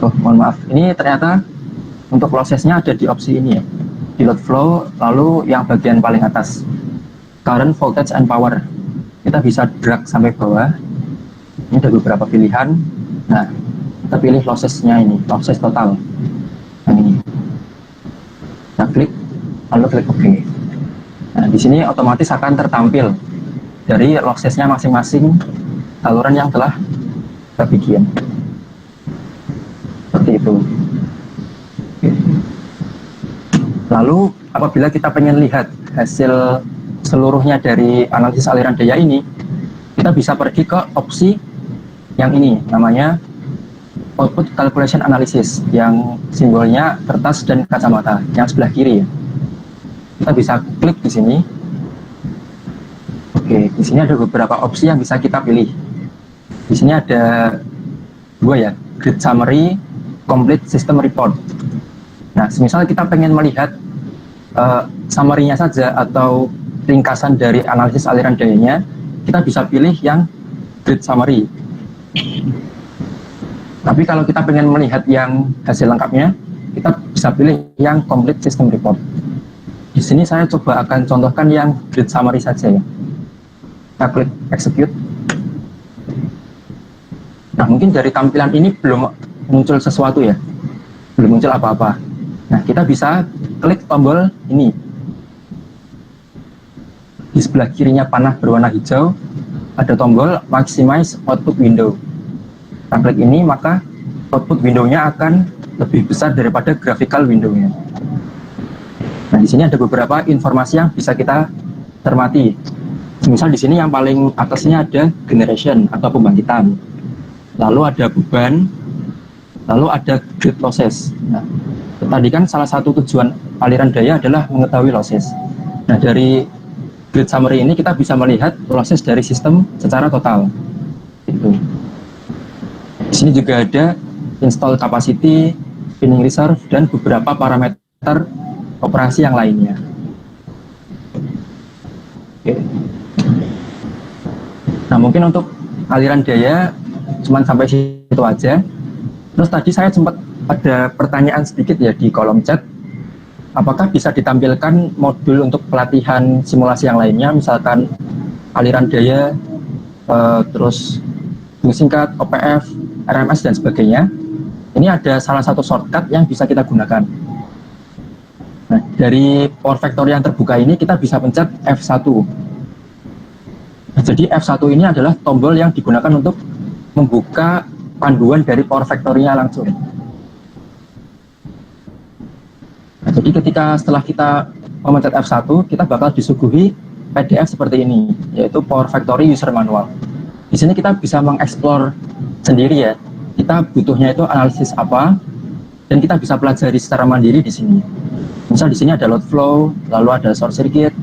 Oh, mohon maaf. Ini ternyata untuk prosesnya ada di opsi ini ya, di load flow, lalu yang bagian paling atas current voltage and power, kita bisa drag sampai bawah. Ini ada beberapa pilihan. Nah, kita pilih lossesnya ini, losses total yang ini. Kita klik, lalu klik OK. Nah, di sini otomatis akan tertampil dari lossesnya masing-masing saluran yang telah kita bikin seperti itu. Lalu apabila kita pengen lihat hasil seluruhnya dari analisis aliran daya ini, kita bisa pergi ke opsi yang ini, namanya Output Calculation Analysis, yang simbolnya kertas dan kacamata, yang sebelah kiri ya. Kita bisa klik di sini. Oke, di sini ada beberapa opsi yang bisa kita pilih. Di sini ada dua ya, Grid Summary, Complete System Report. Nah, semisal kita pengen melihat summary-nya saja atau ringkasan dari analisis aliran dayanya, kita bisa pilih yang Grid Summary. Tapi kalau kita pengen melihat yang hasil lengkapnya, kita bisa pilih yang Complete System Report. Di sini saya coba akan contohkan yang Grid Summary saja ya. Kita klik Execute. Nah, mungkin dari tampilan ini belum muncul sesuatu ya, belum muncul apa-apa. Nah, kita bisa klik tombol ini. Di sebelah kirinya panah berwarna hijau, ada tombol Maximize Output Window. Kita klik ini, maka output window-nya akan lebih besar daripada graphical window-nya. Nah, di sini ada beberapa informasi yang bisa kita cermati. Misal di sini yang paling atasnya ada generation atau pembangkitan. Lalu ada beban, lalu ada grid losses. Nah, tadi kan salah satu tujuan aliran daya adalah mengetahui losses. Nah, dari grid summary ini kita bisa melihat losses dari sistem secara total. Itu. Di sini juga ada install capacity, spinning reserve, dan beberapa parameter operasi yang lainnya. Oke. Nah, mungkin untuk aliran daya cuma sampai situ aja. Terus tadi saya sempat ada pertanyaan sedikit ya di kolom chat, apakah bisa ditampilkan modul untuk pelatihan simulasi yang lainnya, misalkan aliran daya, terus singkat, OPF, RMS, dan sebagainya. Ini ada salah satu shortcut yang bisa kita gunakan. Nah, dari Power Factory yang terbuka ini kita bisa pencet F1. Nah, jadi F1 ini adalah tombol yang digunakan untuk membuka panduan dari Power Factory-nya langsung. Nah, jadi ketika setelah kita memencet F1, kita bakal disuguhi PDF seperti ini, yaitu Power Factory User Manual. Di sini kita bisa mengeksplor sendiri ya, kita butuhnya itu analisis apa, dan kita bisa pelajari secara mandiri di sini. Misal di sini ada load flow, lalu ada short circuit,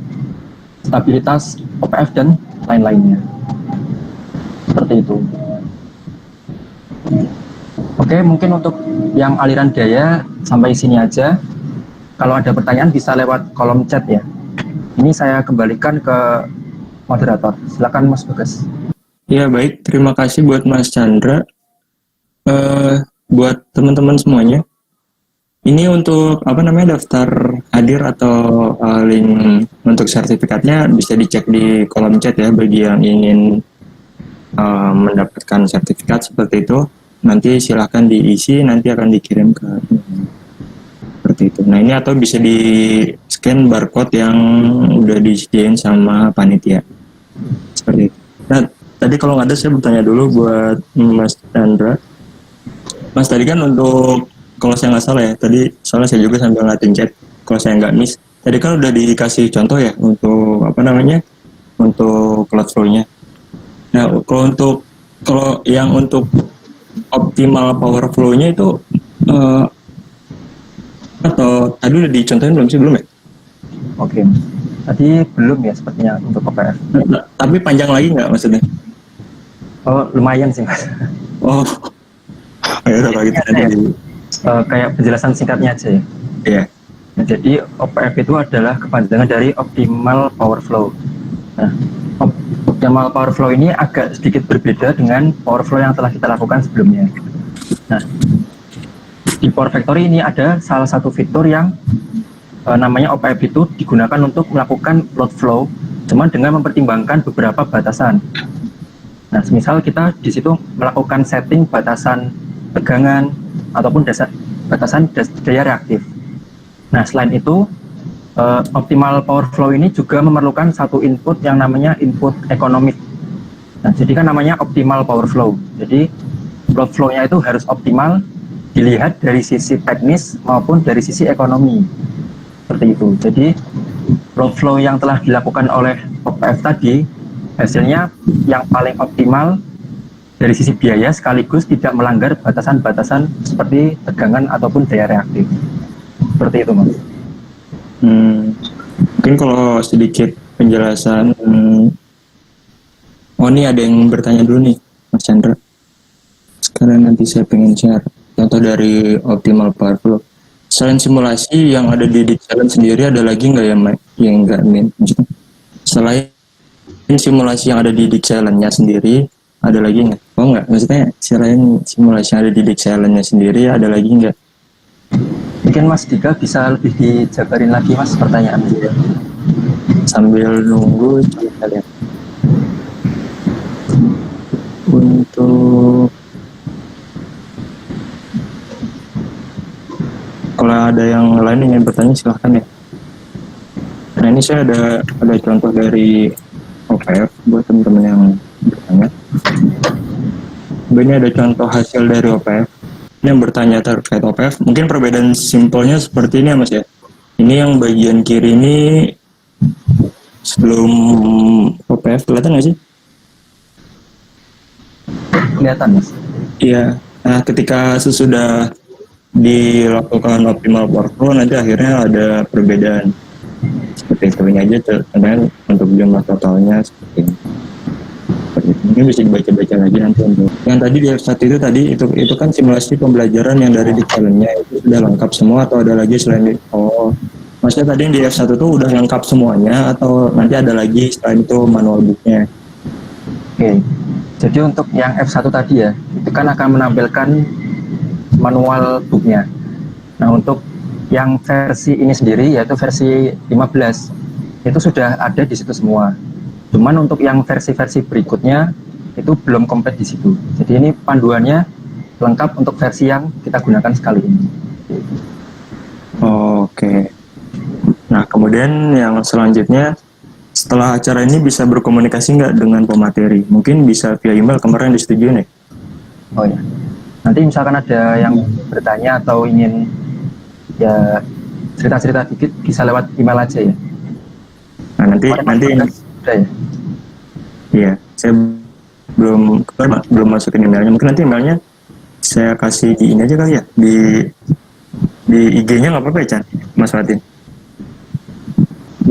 stabilitas, OPF, dan lain-lainnya. Seperti itu. Oke, mungkin untuk yang aliran daya sampai sini aja. Kalau ada pertanyaan bisa lewat kolom chat ya. Ini saya kembalikan ke moderator. Silakan Mas Bagas. Ya baik, terima kasih buat Mas Chandra. Buat teman-teman semuanya, ini untuk daftar hadir atau link untuk sertifikatnya bisa dicek di kolom chat ya, bagi yang ingin mendapatkan sertifikat seperti itu. Nanti silahkan diisi, nanti akan dikirim ke seperti itu. Nah ini atau bisa di scan barcode yang udah disediain sama panitia seperti itu. Nah tadi kalau nggak ada saya bertanya dulu buat Mas Chandra. Mas tadi kan untuk, kalau saya nggak salah ya tadi, soalnya saya juga sambil ngeliatin chat, kalau saya nggak miss tadi kan udah dikasih contoh ya untuk apa namanya, untuk cloud flow-nya. Nah kalau yang untuk optimal power flow-nya itu atau tadi udah dicontohin belum sih, belum ya? Oke, tadi belum ya sepertinya untuk OPF. Tapi panjang lagi nggak maksudnya? Oh, lumayan sih Mas. Oh, ya udah kalau gitu tadi di, Kayak penjelasan singkatnya aja ya. ya. Nah, jadi OPF itu adalah kepanjangan dari Optimal Power Flow. Nah, Optimal Power Flow ini agak sedikit berbeda dengan Power Flow yang telah kita lakukan sebelumnya. Nah, di Power Factory ini ada salah satu fitur yang namanya OPF itu digunakan untuk melakukan load flow, cuman dengan mempertimbangkan beberapa batasan. Nah, misal kita di situ melakukan setting batasan tegangan ataupun batasan daya reaktif. Nah, selain itu, optimal power flow ini juga memerlukan satu input yang namanya input ekonomik. Nah, jadi kan namanya optimal power flow. Jadi, load flow-nya itu harus optimal dilihat dari sisi teknis maupun dari sisi ekonomi. Seperti itu. Jadi, load flow yang telah dilakukan oleh OPF tadi, hasilnya yang paling optimal dari sisi biaya sekaligus tidak melanggar batasan-batasan seperti tegangan ataupun daya reaktif. Seperti itu, Mas. Mungkin kalau sedikit penjelasan. Oh, ini ada yang bertanya dulu nih, Mas Chandra. Sekarang nanti saya pengen share contoh dari optimal power flow. Selain simulasi yang ada di Dixelen sendiri, ada lagi nggak ya, Mike? Yang nggak selain simulasi yang ada di Dixelennya sendiri, ada lagi nggak? Oh nggak, maksudnya selain simulasi yang ada di Dixelennya sendiri, ada lagi nggak? Mungkin Mas Dika bisa lebih dijabarin lagi, Mas, pertanyaannya. Sambil nunggu, coba lihat. Untuk kalau ada yang lain yang ingin bertanya silahkan ya. Nah ini saya ada contoh dari OPF buat teman-teman yang bertanya. Ini ada contoh hasil dari OPF. Ini yang bertanya terkait OPF. Mungkin perbedaan simpelnya seperti ini ya Mas ya. Ini yang bagian kiri ini sebelum OPF, kelihatan nggak sih? Kelihatan, Mas. Iya. Nah ketika sesudah dilakukan optimal power flow, nanti akhirnya ada perbedaan seperti itu. Ini aja contohnya untuk jumlah totalnya seperti ini. Ini bisa dibaca-baca lagi nanti untuk yang tadi di F1 itu kan simulasi pembelajaran yang dari Dixelennya itu sudah lengkap semua atau ada lagi selain itu? Oh, maksudnya tadi yang di F1 itu udah lengkap semuanya atau nanti ada lagi selain itu manual booknya? Oke, jadi untuk yang F1 tadi ya, itu kan akan menampilkan manual booknya. Nah, untuk yang versi ini sendiri yaitu versi 15 itu sudah ada di situ semua. Cuman untuk yang versi-versi berikutnya itu belum komplit di situ. Jadi ini panduannya lengkap untuk versi yang kita gunakan sekali ini. Oke. Nah kemudian yang selanjutnya, setelah acara ini bisa berkomunikasi nggak dengan pemateri? Mungkin bisa via email, kemarin disetujui nih. Oh ya. Nanti misalkan ada yang bertanya atau ingin ya cerita-cerita dikit bisa lewat email aja ya. Nah nanti sudah ya. Iya, saya belum masukin emailnya. Mungkin nanti emailnya saya kasih di ini aja kali ya, di IG-nya nggak apa-apa ya Chan, Mas Fatin?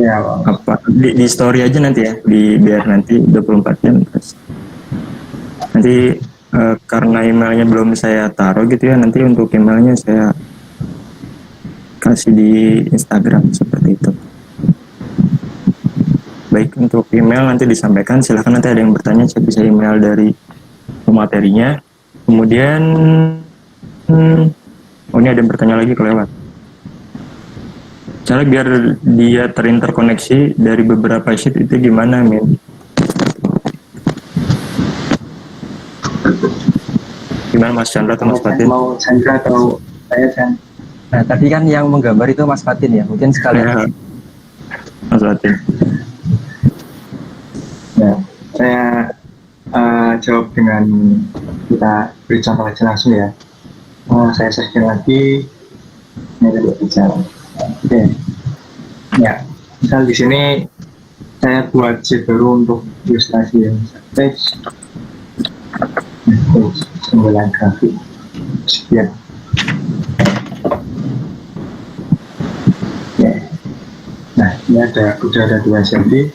Ya, Apa di story aja nanti ya, biar nanti 24 jam. Nanti karena emailnya belum saya taruh gitu ya, nanti untuk emailnya saya kasih di Instagram seperti itu. Baik, untuk email nanti disampaikan, silahkan nanti ada yang bertanya, saya bisa email dari pematerinya. Kemudian, ini ada yang bertanya lagi kelewat. Cara biar dia terinterkoneksi dari beberapa sheet itu gimana, Min? Gimana Mas Chandra atau Mas Fatin? Mau Chandra atau saya Chan? Nah, tadi kan yang menggambar itu Mas Fatin ya, mungkin sekalian. Ya, Mas Fatin. Ya, saya jawab dengan kita beri contoh aja langsung ya. Saya share lagi. Ini ada bicara. Oke. Ya, misal di sini saya buat sheet baru untuk ilustrasi yang teks. 9 grafik. Sekian. Oke. Nah, ini udah ada 2 selfie.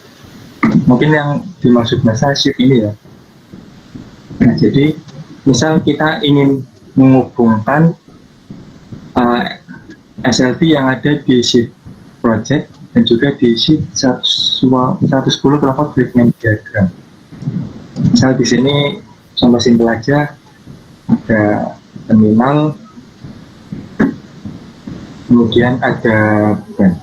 Mungkin yang dimaksud masa sheet ini ya. Nah, jadi misal kita ingin menghubungkan SLT yang ada di sheet project dan juga di sheet 110 terdapat breakdown diagram. Misal di sini contoh simpel aja, ada terminal, kemudian ada beban.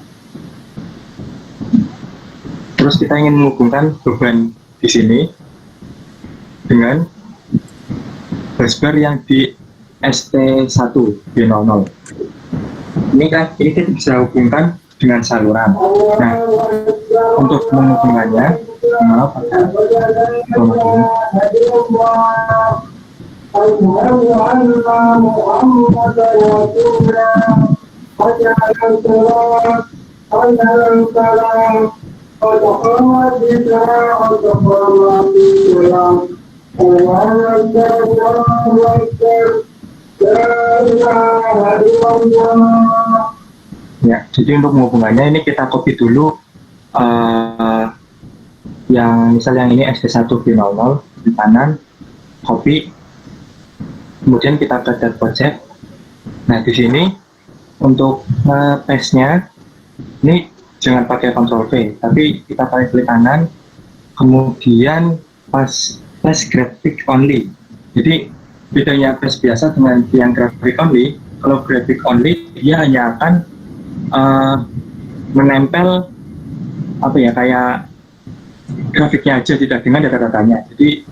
Terus kita ingin menghubungkan beban di sini dengan busbar yang di ST1 B00. Ini kita bisa hubungkan dengan saluran. Nah, untuk menghubungkannya, ya, jadi untuk menghubungannya ini kita copy dulu yang misal yang ini ST1 B00 di kanan, copy, kemudian kita ke data project. Nah, di sini untuk paste-nya ini jangan pakai Ctrl V, tapi kita pakai klik kanan, kemudian paste graphic only. Jadi bedanya paste biasa dengan yang graphic only, kalau graphic only dia hanya akan menempel apa ya, kayak grafiknya aja, tidak dengan data-datanya. Jadi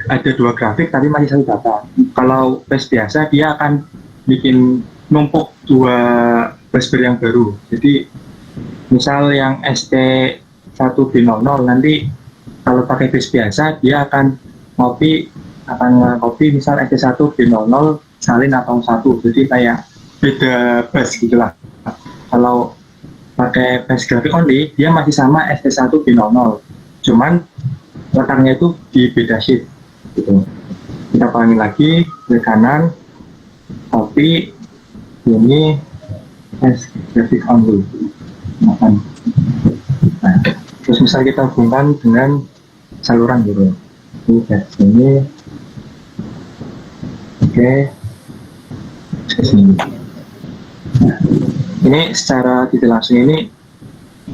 ada 2 grafik tapi masih 1 data. Kalau paste biasa dia akan bikin numpuk 2 busbar yang baru. Jadi misal yang ST1B00 nanti kalau pakai paste biasa dia akan copy misal ST1B00 salin atau 1, jadi kayak beda bus gitulah. Kalau pakai paste graphic only dia masih sama ST1B00, cuman letaknya itu di beda sheet gitu. Kita panggil lagi ke kanan, copy, ini paste graphic only. Nah, terus misal kita hubungkan dengan saluran gitu, ini dari sini, oke, ke sini. Nah, ini secara tidak langsung ini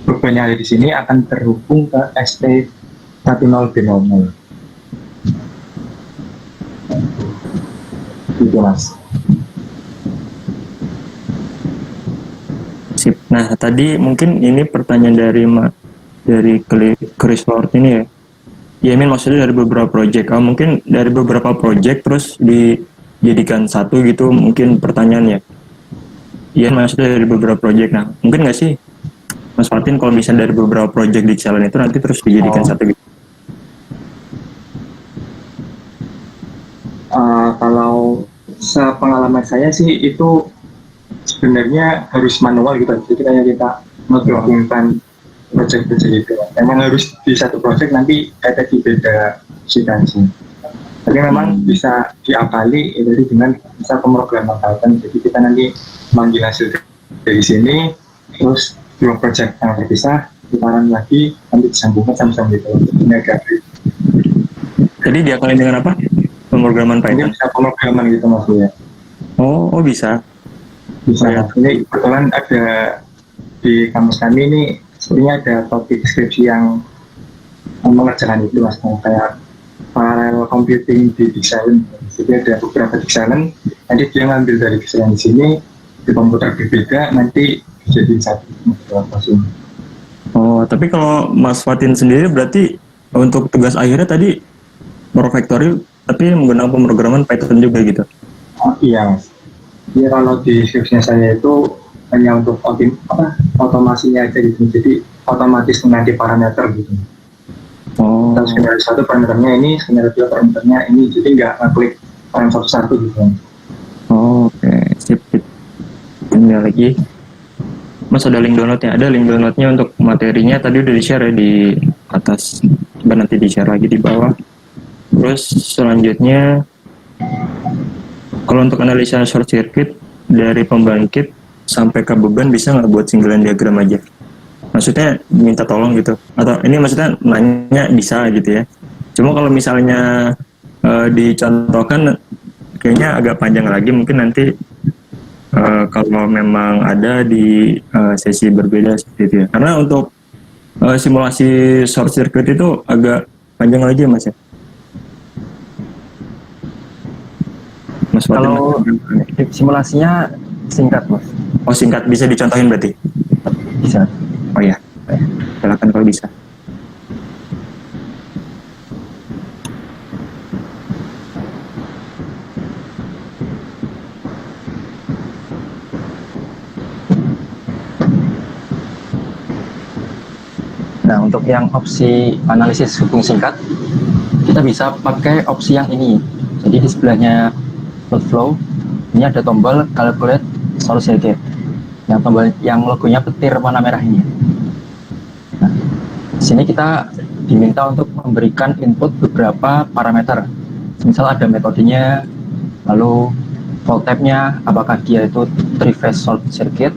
beban yang ada di sini akan terhubung ke ST10B00. Gitu Mas. Sip. Nah, tadi mungkin ini pertanyaan dari Chris Lord ini ya. Ya, Min, maksudnya dari beberapa project. Mungkin dari beberapa project terus dijadikan satu gitu, mungkin pertanyaannya. Iya, maksudnya dari beberapa project. Nah, mungkin nggak sih Mas Fatin kalau misalnya dari beberapa project di challenge itu nanti terus dijadikan satu gitu? Kalau sepengalaman saya sih itu sebenarnya harus manual gitu. Jadi kayak kita menggabungkan project-project itu. Memang harus di satu project nanti ada di beda situasi. Tapi memang bisa diakali jadi dengan bisa pemrograman Python. Jadi kita nanti manggil hasil dari sini, terus 2 project yang terpisah, putaran lagi, nanti disambungkan sama-sama gitu. Ini agak. Jadi diakali dengan apa? Pemrograman Python? Ini bisa pemrograman gitu maksudnya. Oh bisa. Bisa. Ini kebetulan ada di kampus kami ini, sebenarnya ada topik deskripsi yang mengerjakan itu mas, kayak parallel computing di Dixieland. Jadi ada beberapa Dixieland, nanti dia ngambil dari Dixieland di sini, di komputer berbeda, nanti jadi satu. Oh, tapi kalau Mas Fatin sendiri berarti untuk tugas akhirnya tadi Profactory, tapi menggunakan pemrograman Python juga gitu? Oh, iya mas. Ya kalau di skripsinya saya itu hanya untuk otomasinya aja gitu. Jadi otomatis mengganti parameter gitu. Oh, Terus skenario satu parameternya ini, skenario dua parameternya ini. Jadi nggak ngeklik parameter satu gitu. oke, sip, sip. Ini lagi. Mas ada link downloadnya? Ada link downloadnya untuk materinya tadi udah di-share ya di atas. Coba nanti di-share lagi di bawah. Terus selanjutnya, kalau untuk analisa short circuit dari pembangkit sampai ke beban bisa nggak buat single line diagram aja? Maksudnya minta tolong gitu? Atau ini maksudnya nanya bisa gitu ya? Cuma kalau misalnya dicontohkan kayaknya agak panjang lagi, mungkin nanti kalau memang ada di sesi berbeda seperti itu ya. Karena untuk simulasi short circuit itu agak panjang lagi Mas ya. Mas Fatin, kalau simulasinya singkat Mas, oh singkat, bisa dicontohin berarti? bisa. Oh ya, silakan kalau bisa. Nah, untuk yang opsi analisis hubung singkat, kita bisa pakai opsi yang ini. Jadi di sebelahnya load flow, ini ada tombol calculate source circuit. Yang tombol yang logonya petir warna merah ini. Nah, di sini kita diminta untuk memberikan input beberapa parameter. Misal ada metodenya, lalu volt type-nya, apakah dia itu 3-phase short circuit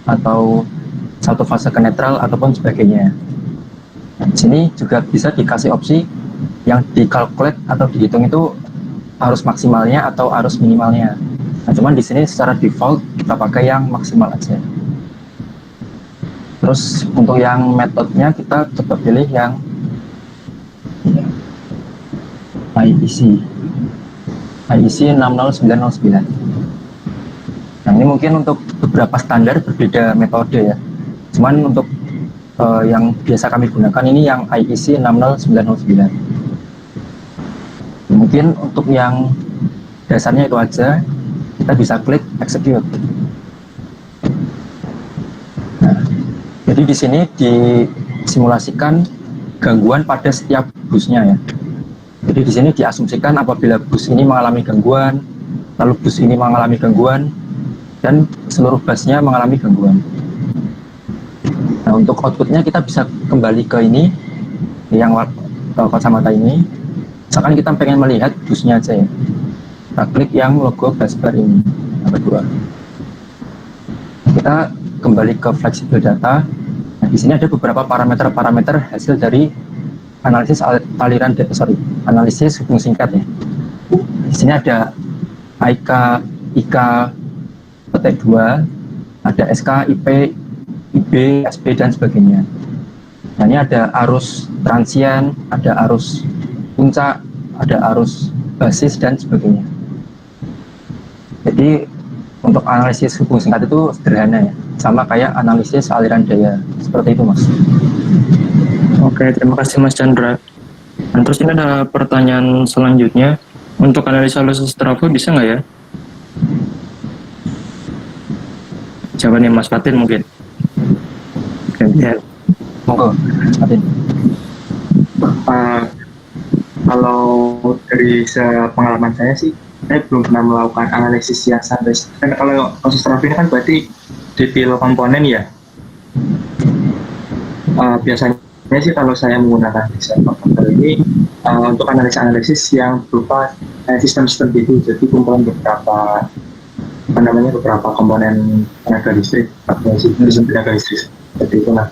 atau satu fase ke netral ataupun sebagainya. Nah, di sini juga bisa dikasih opsi yang dikalkulate atau dihitung itu arus maksimalnya atau arus minimalnya. Nah, cuman di sini secara default kita pakai yang maksimal aja. Terus untuk yang metodenya kita coba pilih yang IEC 60909. Nah, ini mungkin untuk beberapa standar berbeda metode ya. Cuman untuk yang biasa kami gunakan ini yang IEC 60909. Mungkin untuk yang dasarnya itu aja, kita bisa klik execute. Nah, jadi di sini disimulasikan gangguan pada setiap busnya ya. Jadi di sini diasumsikan apabila bus ini mengalami gangguan, lalu bus ini mengalami gangguan, dan seluruh busnya mengalami gangguan. Nah, untuk outputnya kita bisa kembali ke ini, yang kacamata ini. Misalkan kita pengen melihat busnya aja ya, kita klik yang logo busbar ini, yang kedua. Kita kembali ke flexible data. Nah, di sini ada beberapa parameter-parameter hasil dari analisis analisis hubung singkat ya. Di sini ada IK petik 2, ada SK, IP, IB, SP, dan sebagainya. Nah, ini ada arus transien, ada arus puncak, ada arus basis, dan sebagainya. Jadi untuk analisis hubung singkat itu sederhana ya, sama kayak analisis aliran daya, seperti itu Mas. Oke, terima kasih Mas Chandra. Dan terus ini ada pertanyaan selanjutnya, untuk analisa lossless trafo bisa nggak ya? Jawabannya Mas Fatin mungkin. Gantian. Monggo, Fatin. Kalau dari pengalaman saya sih, saya belum pernah melakukan analisis yang sampai. Kan kalau proses trafo ini kan berarti detail komponen ya. Biasanya sih kalau saya menggunakan desain komputer ini untuk analisis yang berupa sistem-sistem gitu, jadi kumpulan beberapa komponen tenaga listrik atau sistem tenaga listrik seperti itu. Nah,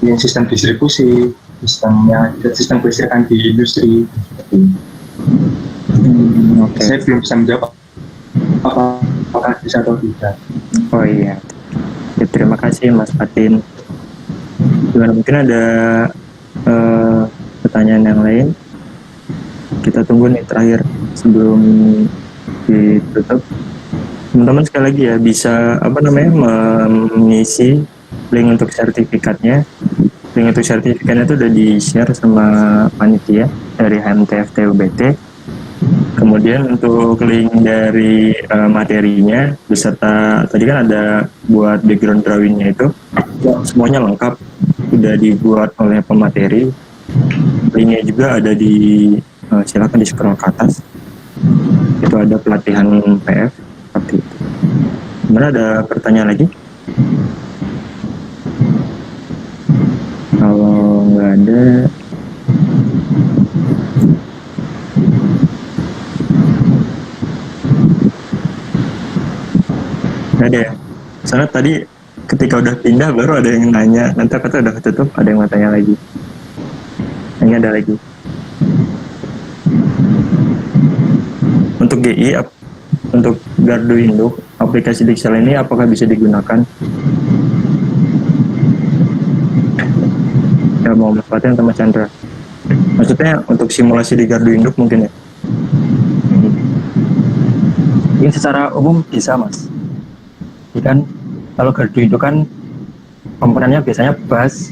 yang sistem distribusi, sistem kelistrikan di industri seperti itu. Saya belum bisa menjawab apakah bisa atau tidak. Oh iya, ya, terima kasih Mas Fatin. Gimana, mungkin ada pertanyaan yang lain? Kita tunggu nih terakhir sebelum ditutup. Teman-teman sekali lagi ya, bisa mengisi link untuk sertifikatnya. Link untuk sertifikatnya itu udah di-share sama panitia dari HMTFT UBT. Kemudian untuk link dari materinya beserta tadi kan ada buat background drawingnya itu semuanya lengkap, sudah dibuat oleh pemateri. Linknya juga ada di silakan di scroll ke atas. Itu ada pelatihan PF seperti itu. Kemudian ada pertanyaan lagi? Kalau nggak ada, nggak ada ya. Soalnya tadi ketika udah pindah baru ada yang nanya, nanti kata udah ketutup, ada yang mau tanya lagi. Ini ada lagi. Untuk GI, untuk gardu induk, aplikasi Dixel ini apakah bisa digunakan? Ya, mau manfaatnya sama Chandra. Maksudnya untuk simulasi di gardu induk mungkin ya? Ini secara umum bisa, Mas. Jadi kan kalau gardu itu kan komponennya biasanya bus,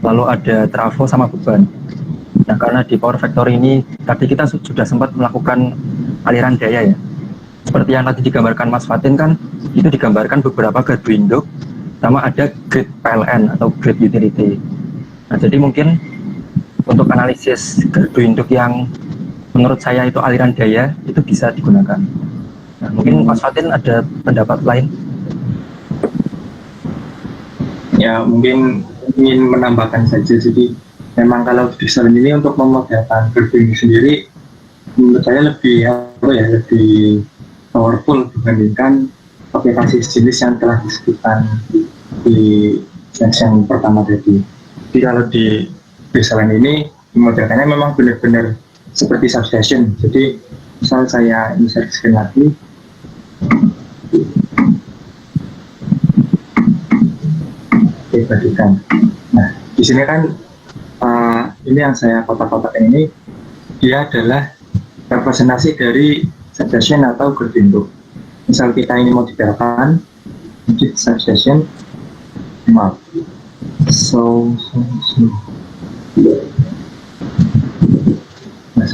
lalu ada trafo sama beban. Nah, karena di Power Factory ini tadi kita sudah sempat melakukan aliran daya ya. Seperti yang tadi digambarkan Mas Fatin kan, itu digambarkan beberapa gardu induk, sama ada grid PLN atau grid utility. Nah, jadi mungkin untuk analisis gardu induk yang menurut saya itu aliran daya, itu bisa digunakan. Nah, mungkin Mas Fatin ada pendapat lain? Ya, mungkin ingin menambahkan saja. Jadi memang kalau Dixel ini untuk memodelkan gardu ini sendiri, menurut saya lebih powerful dibandingkan aplikasi jenis yang telah disebutkan di section pertama tadi. Jadi kalau di Dixel ini memodelkannya memang benar-benar seperti substation. Jadi misal saya insert screen lagi, bagikan. Nah, di sini kan ini yang saya kotak-kotak ini dia adalah representasi dari substation atau gardu induk. Misal kita ini mau dibelokkan, edit substation, maaf. So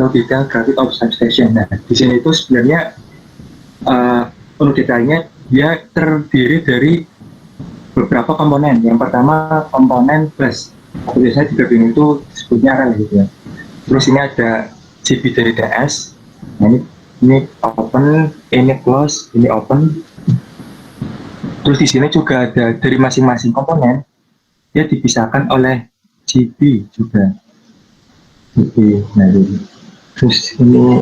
detail graphic of substation. Nah, di sini itu sebenarnya untuk detailnya dia terdiri dari beberapa komponen. Yang pertama komponen bus. Biasanya di gabung itu disebutnya rel gitu ya. Terus ini ada GB dari DS. Nah, ini open, ini close, ini open. Terus di sini juga ada dari masing-masing komponen dia dipisahkan oleh GB juga. GB. Nah, terus ini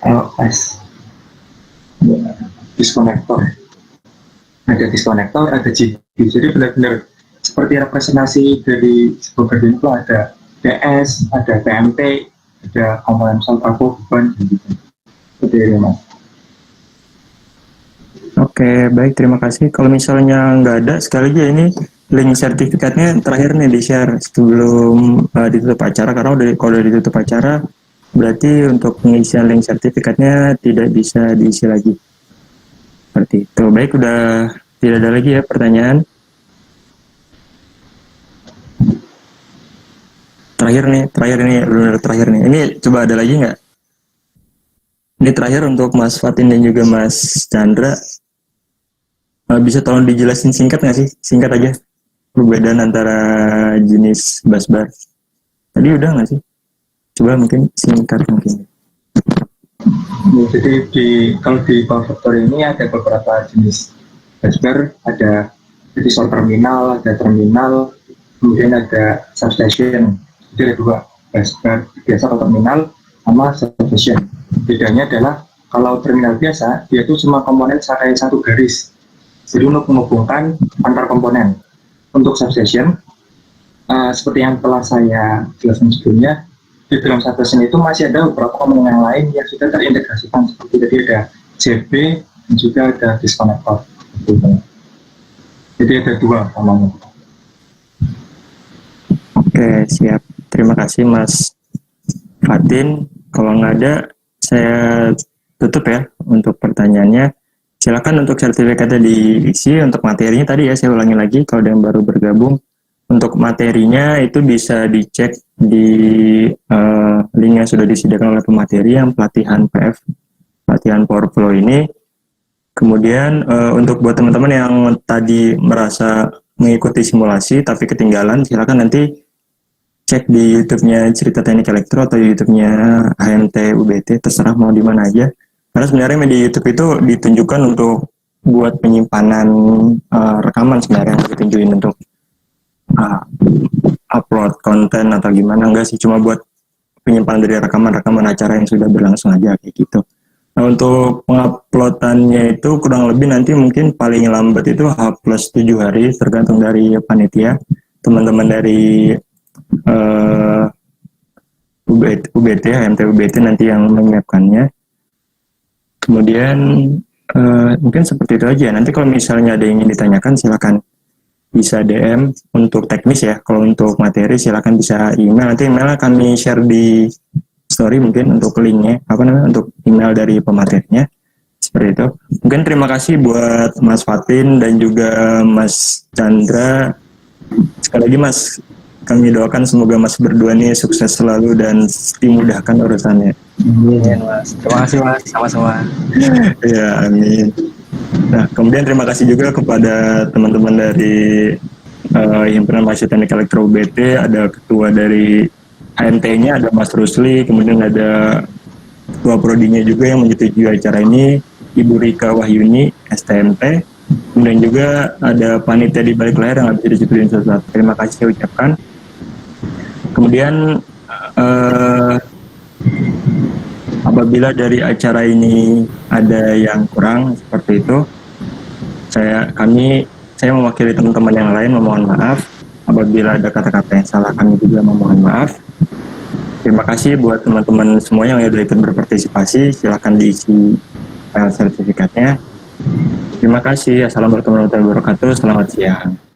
LS. Disconnector. Ada disconnector, ada GB. Jadi benar-benar seperti representasi dari sebuah gardu itu ada DS, ada TMT, ada komponen trafo, beban, gitu. Seperti itu, Mas. Oke, baik, terima kasih. Kalau misalnya nggak ada, sekali lagi ini link sertifikatnya terakhir nih di-share sebelum ditutup acara, karena kalau udah ditutup acara, berarti untuk pengisian link sertifikatnya tidak bisa diisi lagi. Seperti itu. Baik, udah tidak ada lagi ya pertanyaan. Terakhir nih. Ini coba ada lagi nggak? Ini terakhir untuk Mas Fatin dan juga Mas Chandra. Bisa tolong dijelasin singkat nggak sih? Singkat aja. Perbedaan antara jenis busbar. Tadi udah nggak sih? Coba mungkin singkat mungkin. Jadi kalau di Power Factory ini ada beberapa jenis busbar. Ada jadi short terminal, ada terminal, kemudian ada substation. Jadi ada dua, busbar biasa atau terminal sama substation. Bedanya adalah kalau terminal biasa dia itu cuma komponen kayak satu garis. Jadi untuk menghubungkan antar komponen. Untuk substation seperti yang telah saya jelaskan sebelumnya, di dalam substation itu masih ada beberapa komponen yang lain yang sudah terintegrasikan, seperti tadi ada JB dan juga ada disconnector. Jadi ada dua komponen. Oke, siap. Terima kasih Mas Fatin. Kalau nggak ada, saya tutup ya untuk pertanyaannya. Silakan untuk sertifikatnya diisi. Untuk materinya tadi ya, saya ulangi lagi. Kalau ada yang baru bergabung, Untuk materinya itu bisa dicek di link yang sudah disediakan oleh pemateri yang pelatihan PF, pelatihan Powerflow ini. Kemudian untuk buat teman-teman yang tadi merasa mengikuti simulasi tapi ketinggalan, silakan nanti cek di YouTube-nya Cerita Teknik Elektro atau YouTube-nya HMT UBT, terserah mau di mana aja. Karena sebenarnya media YouTube itu ditunjukkan untuk buat penyimpanan rekaman sebenarnya, ditunjukin untuk upload konten atau gimana, enggak sih, cuma buat penyimpanan dari rekaman-rekaman acara yang sudah berlangsung aja kayak gitu. Nah, untuk penguploadannya itu kurang lebih nanti mungkin paling lambat itu H+7 hari, tergantung dari panitia, teman-teman dari UBT, HMT UBT nanti yang menyiapkannya. Kemudian mungkin seperti itu aja. Nanti kalau misalnya ada yang ingin ditanyakan silakan bisa DM untuk teknis ya. Kalau untuk materi silakan bisa email. Nanti emailnya kami share di story mungkin untuk linknya, untuk email dari pematerinya. Seperti itu. Mungkin terima kasih buat Mas Fatin dan juga Mas Chandra. Sekali lagi Mas, kami doakan semoga Mas berdua nih sukses selalu dan dimudahkan urusannya. Amin, Mas. Terima kasih, Mas. Sama-sama. Ya, amin. Nah, kemudian terima kasih juga kepada teman-teman dari Himpunan Mahasiswa Teknik Elektro UBT, ada ketua dari HMT-nya, ada Mas Rusli, kemudian ada ketua prodinya juga yang menyetujui acara ini, Ibu Rika Wahyuni, STMT, kemudian juga ada panitia di balik layar yang nggak bisa disebutin sesuatu. Terima kasih saya ucapkan. Kemudian apabila dari acara ini ada yang kurang seperti itu, saya mewakili teman-teman yang lain memohon maaf. Apabila ada kata-kata yang salah, kami juga memohon maaf. Terima kasih buat teman-teman semua yang sudah ikut berpartisipasi. Silakan diisi file sertifikatnya. Terima kasih. Assalamualaikum warahmatullahi wabarakatuh. Selamat siang.